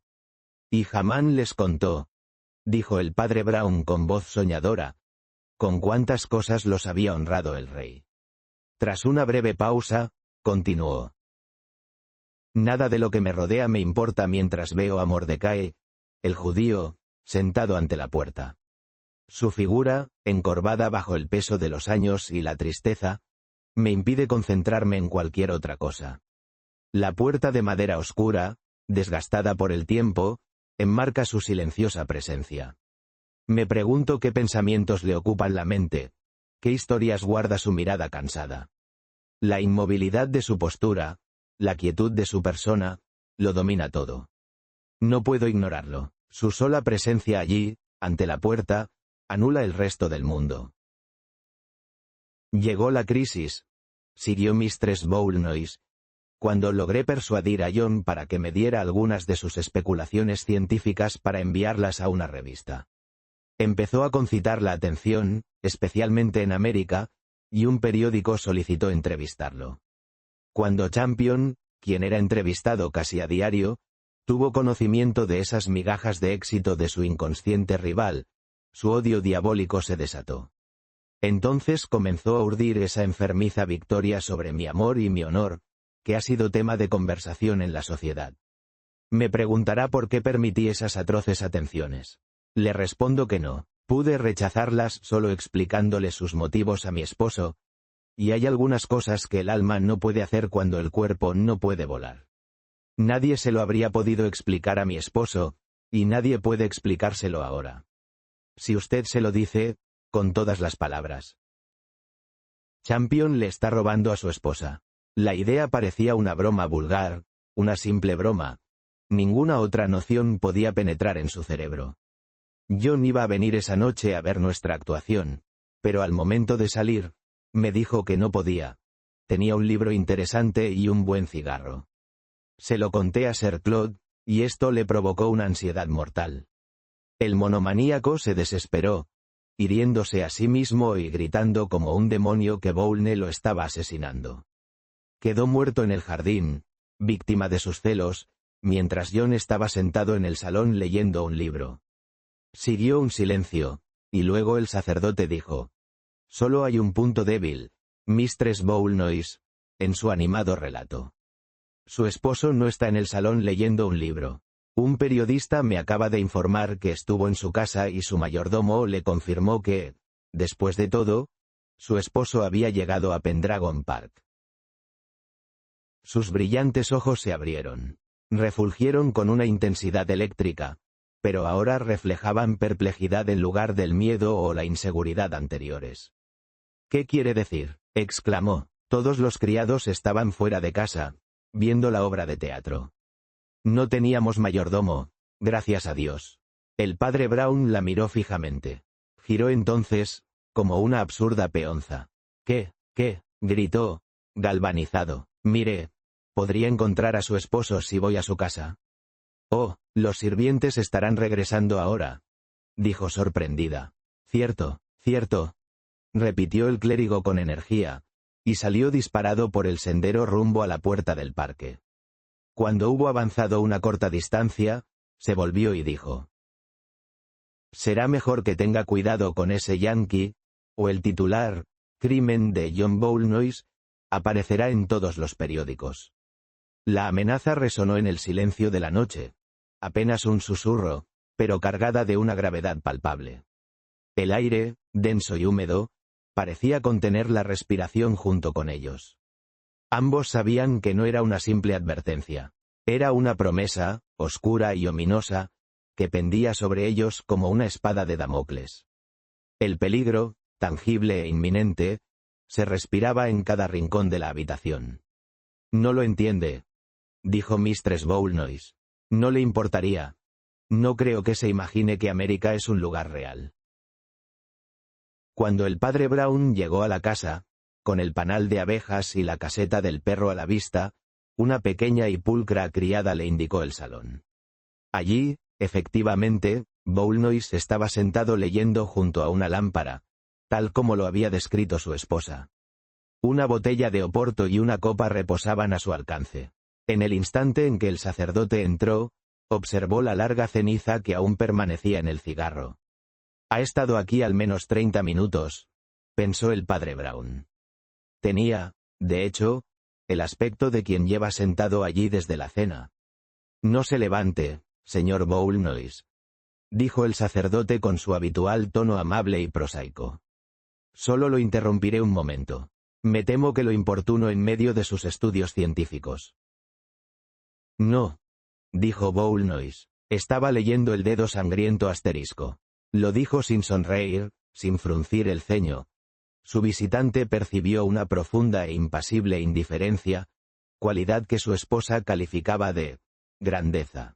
Y jamás les contó, dijo el padre Brown con voz soñadora, con cuántas cosas los había honrado el rey. Tras una breve pausa, continuó. Nada de lo que me rodea me importa mientras veo a Mordecai, el judío, sentado ante la puerta. Su figura, encorvada bajo el peso de los años y la tristeza, me impide concentrarme en cualquier otra cosa. La puerta de madera oscura, desgastada por el tiempo, enmarca su silenciosa presencia. Me pregunto qué pensamientos le ocupan la mente, qué historias guarda su mirada cansada. La inmovilidad de su postura, la quietud de su persona, lo domina todo. No puedo ignorarlo. Su sola presencia allí, ante la puerta, anula el resto del mundo. Llegó la crisis, siguió Mistress Bowlnoise, cuando logré persuadir a John para que me diera algunas de sus especulaciones científicas para enviarlas a una revista. Empezó a concitar la atención, especialmente en América, y un periódico solicitó entrevistarlo. Cuando Champion, quien era entrevistado casi a diario, tuvo conocimiento de esas migajas de éxito de su inconsciente rival, su odio diabólico se desató. Entonces comenzó a urdir esa enfermiza victoria sobre mi amor y mi honor, que ha sido tema de conversación en la sociedad. Me preguntará por qué permití esas atroces atenciones. Le respondo que no, pude rechazarlas solo explicándole sus motivos a mi esposo, y hay algunas cosas que el alma no puede hacer cuando el cuerpo no puede volar. Nadie se lo habría podido explicar a mi esposo, y nadie puede explicárselo ahora. Si usted se lo dice, con todas las palabras. Champion le está robando a su esposa. La idea parecía una broma vulgar, una simple broma. Ninguna otra noción podía penetrar en su cerebro. John iba a venir esa noche a ver nuestra actuación, pero al momento de salir, me dijo que no podía. Tenía un libro interesante y un buen cigarro. Se lo conté a Sir Claude, y esto le provocó una ansiedad mortal. El monomaníaco se desesperó, hiriéndose a sí mismo y gritando como un demonio que Bowlne lo estaba asesinando. Quedó muerto en el jardín, víctima de sus celos, mientras John estaba sentado en el salón leyendo un libro. Siguió un silencio, y luego el sacerdote dijo: «Solo hay un punto débil, Mistress Bowlnoise», en su animado relato. Su esposo no está en el salón leyendo un libro. Un periodista me acaba de informar que estuvo en su casa y su mayordomo le confirmó que, después de todo, su esposo había llegado a Pendragon Park. Sus brillantes ojos se abrieron. Refulgieron con una intensidad eléctrica, pero ahora reflejaban perplejidad en lugar del miedo o la inseguridad anteriores. «¿Qué quiere decir?», exclamó. Todos los criados estaban fuera de casa, viendo la obra de teatro. No teníamos mayordomo, gracias a Dios. El padre Brown la miró fijamente. Giró entonces, como una absurda peonza. ¿Qué? Gritó, galvanizado. «Mire, ¿podría encontrar a su esposo si voy a su casa?» «Oh, los sirvientes estarán regresando ahora», dijo sorprendida. Cierto, repitió el clérigo con energía, y salió disparado por el sendero rumbo a la puerta del parque. Cuando hubo avanzado una corta distancia, se volvió y dijo: «Será mejor que tenga cuidado con ese yankee, o el titular, Crimen de John Bowlnoise, aparecerá en todos los periódicos». La amenaza resonó en el silencio de la noche, apenas un susurro, pero cargada de una gravedad palpable. El aire, denso y húmedo, parecía contener la respiración junto con ellos. Ambos sabían que no era una simple advertencia. Era una promesa, oscura y ominosa, que pendía sobre ellos como una espada de Damocles. El peligro, tangible e inminente, se respiraba en cada rincón de la habitación. «No lo entiende», dijo Mistress Bowlnoise. «No le importaría. No creo que se imagine que América es un lugar real». Cuando el padre Brown llegó a la casa, con el panal de abejas y la caseta del perro a la vista, una pequeña y pulcra criada le indicó el salón. Allí, efectivamente, Bowlnoise estaba sentado leyendo junto a una lámpara, tal como lo había descrito su esposa. Una botella de oporto y una copa reposaban a su alcance. En el instante en que el sacerdote entró, observó la larga ceniza que aún permanecía en el cigarro. «Ha estado aquí al menos 30 minutos», pensó el padre Brown. Tenía, de hecho, el aspecto de quien lleva sentado allí desde la cena. «No se levante, señor Bowlnoise», dijo el sacerdote con su habitual tono amable y prosaico. «Solo lo interrumpiré un momento. Me temo que lo importuno en medio de sus estudios científicos». «No», dijo Bowlnoise. Estaba leyendo el dedo sangriento asterisco. Lo dijo sin sonreír, sin fruncir el ceño. Su visitante percibió una profunda e impasible indiferencia, cualidad que su esposa calificaba de grandeza.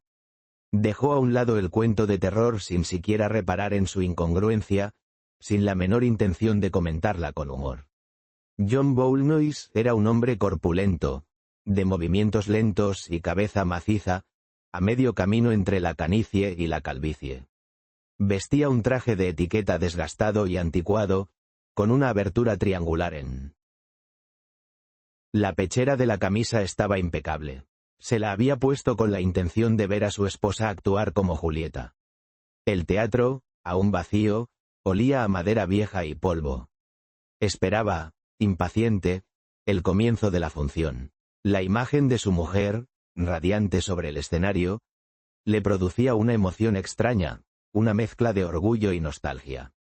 Dejó a un lado el cuento de terror sin siquiera reparar en su incongruencia, sin la menor intención de comentarla con humor. John Boulnois era un hombre corpulento, de movimientos lentos y cabeza maciza, a medio camino entre la canicie y la calvicie. Vestía un traje de etiqueta desgastado y anticuado, con una abertura triangular en la pechera de la camisa estaba impecable. Se la había puesto con la intención de ver a su esposa actuar como Julieta. El teatro, aún vacío, olía a madera vieja y polvo. Esperaba, impaciente, el comienzo de la función. La imagen de su mujer, radiante sobre el escenario, le producía una emoción extraña, una mezcla de orgullo y nostalgia.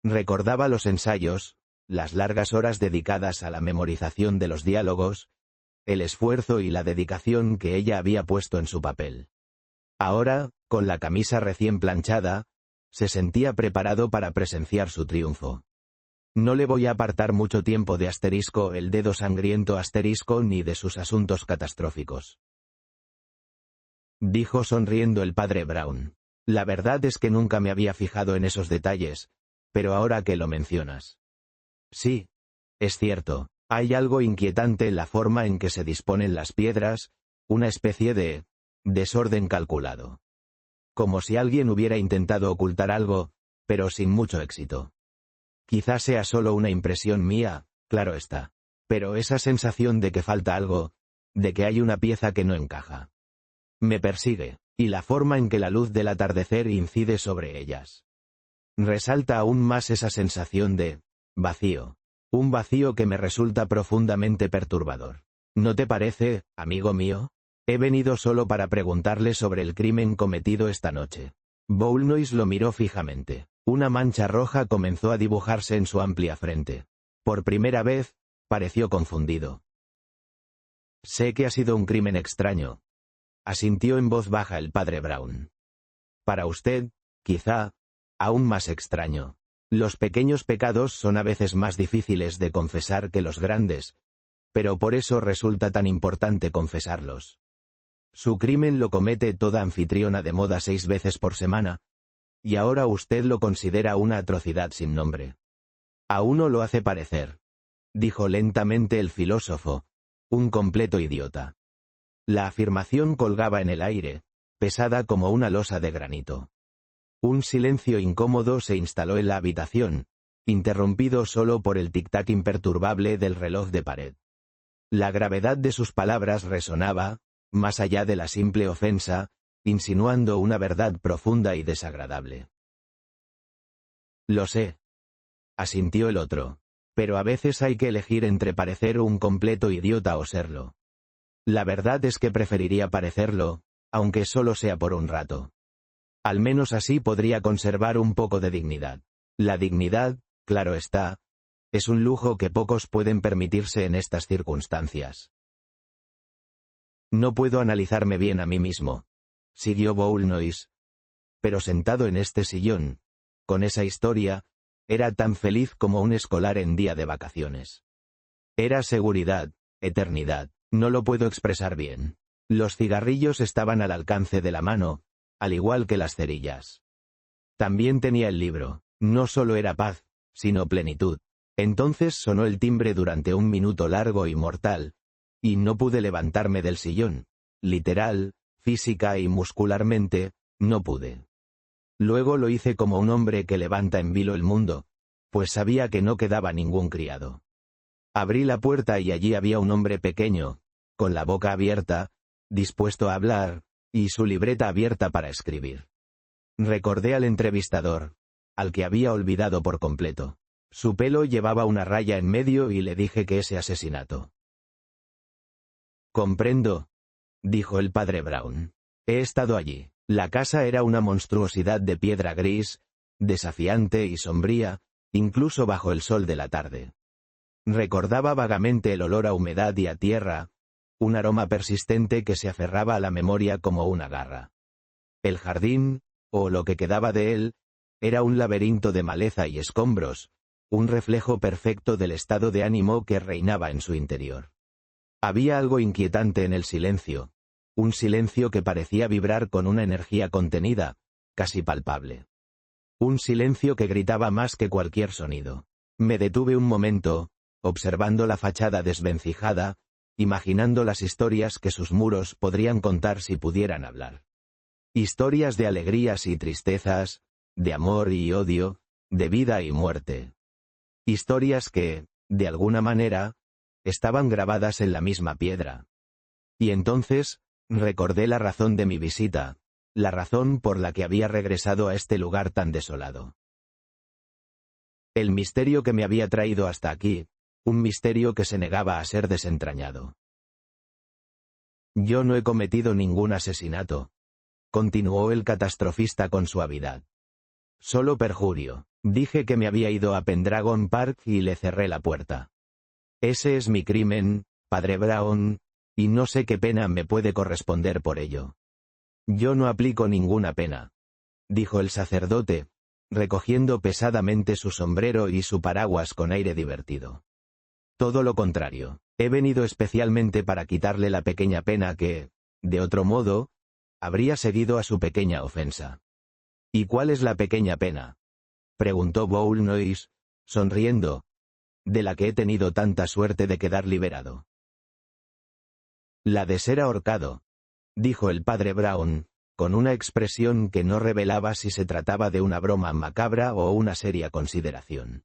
Recordaba los ensayos, las largas horas dedicadas a la memorización de los diálogos, el esfuerzo y la dedicación que ella había puesto en su papel. Ahora, con la camisa recién planchada, se sentía preparado para presenciar su triunfo. No le voy a apartar mucho tiempo de asterisco el dedo sangriento asterisco ni de sus asuntos catastróficos. Dijo sonriendo el padre Brown. La verdad es que nunca me había fijado en esos detalles, pero ahora que lo mencionas. Sí, es cierto, hay algo inquietante en la forma en que se disponen las piedras, una especie de desorden calculado. Como si alguien hubiera intentado ocultar algo, pero sin mucho éxito. Quizás sea solo una impresión mía, claro está, pero esa sensación de que falta algo, de que hay una pieza que no encaja. Me persigue, y la forma en que la luz del atardecer incide sobre ellas. Resalta aún más esa sensación de vacío, un vacío que me resulta profundamente perturbador. ¿No te parece, amigo mío? He venido solo para preguntarle sobre el crimen cometido esta noche. Boulnois lo miró fijamente. Una mancha roja comenzó a dibujarse en su amplia frente. Por primera vez, pareció confundido. Sé que ha sido un crimen extraño, asintió en voz baja el padre Brown. Para usted, quizá, aún más extraño. Los pequeños pecados son a veces más difíciles de confesar que los grandes, pero por eso resulta tan importante confesarlos. Su crimen lo comete toda anfitriona de moda 6 veces por semana, y ahora usted lo considera una atrocidad sin nombre. A uno lo hace parecer, dijo lentamente el filósofo, un completo idiota. La afirmación colgaba en el aire, pesada como una losa de granito. Un silencio incómodo se instaló en la habitación, interrumpido solo por el tic-tac imperturbable del reloj de pared. La gravedad de sus palabras resonaba, más allá de la simple ofensa, insinuando una verdad profunda y desagradable. Lo sé, asintió el otro, pero a veces hay que elegir entre parecer un completo idiota o serlo. La verdad es que preferiría parecerlo, aunque solo sea por un rato. Al menos así podría conservar un poco de dignidad. La dignidad, claro está, es un lujo que pocos pueden permitirse en estas circunstancias. No puedo analizarme bien a mí mismo, siguió Boulnois. Pero sentado en este sillón, con esa historia, era tan feliz como un escolar en día de vacaciones. Era seguridad, eternidad, no lo puedo expresar bien. Los cigarrillos estaban al alcance de la mano, al igual que las cerillas. También tenía el libro, no solo era paz, sino plenitud. Entonces sonó el timbre durante un minuto largo y mortal, y no pude levantarme del sillón, literal, física y muscularmente, no pude. Luego lo hice como un hombre que levanta en vilo el mundo, pues sabía que no quedaba ningún criado. Abrí la puerta y allí había un hombre pequeño, con la boca abierta, dispuesto a hablar, y su libreta abierta para escribir. Recordé al entrevistador, al que había olvidado por completo. Su pelo llevaba una raya en medio y le dije que ese asesinato. Comprendo, dijo el padre Brown. He estado allí. La casa era una monstruosidad de piedra gris, desafiante y sombría, incluso bajo el sol de la tarde. Recordaba vagamente el olor a humedad y a tierra, un aroma persistente que se aferraba a la memoria como una garra. El jardín, o lo que quedaba de él, era un laberinto de maleza y escombros, un reflejo perfecto del estado de ánimo que reinaba en su interior. Había algo inquietante en el silencio, un silencio que parecía vibrar con una energía contenida, casi palpable. Un silencio que gritaba más que cualquier sonido. Me detuve un momento, observando la fachada desvencijada, imaginando las historias que sus muros podrían contar si pudieran hablar. Historias de alegrías y tristezas, de amor y odio, de vida y muerte. Historias que, de alguna manera, estaban grabadas en la misma piedra. Y entonces, recordé la razón de mi visita, la razón por la que había regresado a este lugar tan desolado. El misterio que me había traído hasta aquí, un misterio que se negaba a ser desentrañado. Yo no he cometido ningún asesinato, continuó el catastrofista con suavidad. Solo perjurio. Dije que me había ido a Pendragon Park y le cerré la puerta. Ese es mi crimen, padre Brown, y no sé qué pena me puede corresponder por ello. Yo no aplico ninguna pena, dijo el sacerdote, recogiendo pesadamente su sombrero y su paraguas con aire divertido. Todo lo contrario, he venido especialmente para quitarle la pequeña pena que, de otro modo, habría seguido a su pequeña ofensa. ¿Y cuál es la pequeña pena?, preguntó Boulnoise, sonriendo, de la que he tenido tanta suerte de quedar liberado. La de ser ahorcado, dijo el padre Brown, con una expresión que no revelaba si se trataba de una broma macabra o una seria consideración.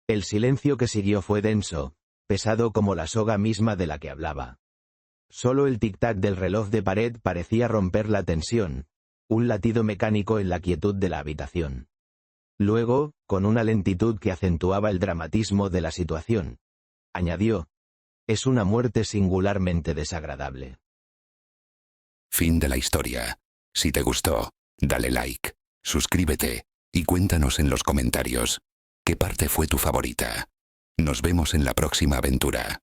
El silencio que siguió fue denso, pesado como la soga misma de la que hablaba. Solo el tic-tac del reloj de pared parecía romper la tensión, un latido mecánico en la quietud de la habitación. Luego, con una lentitud que acentuaba el dramatismo de la situación, añadió: «Es una muerte singularmente desagradable». Fin de la historia. Si te gustó, dale like, suscríbete, y cuéntanos en los comentarios qué parte fue tu favorita. Nos vemos en la próxima aventura.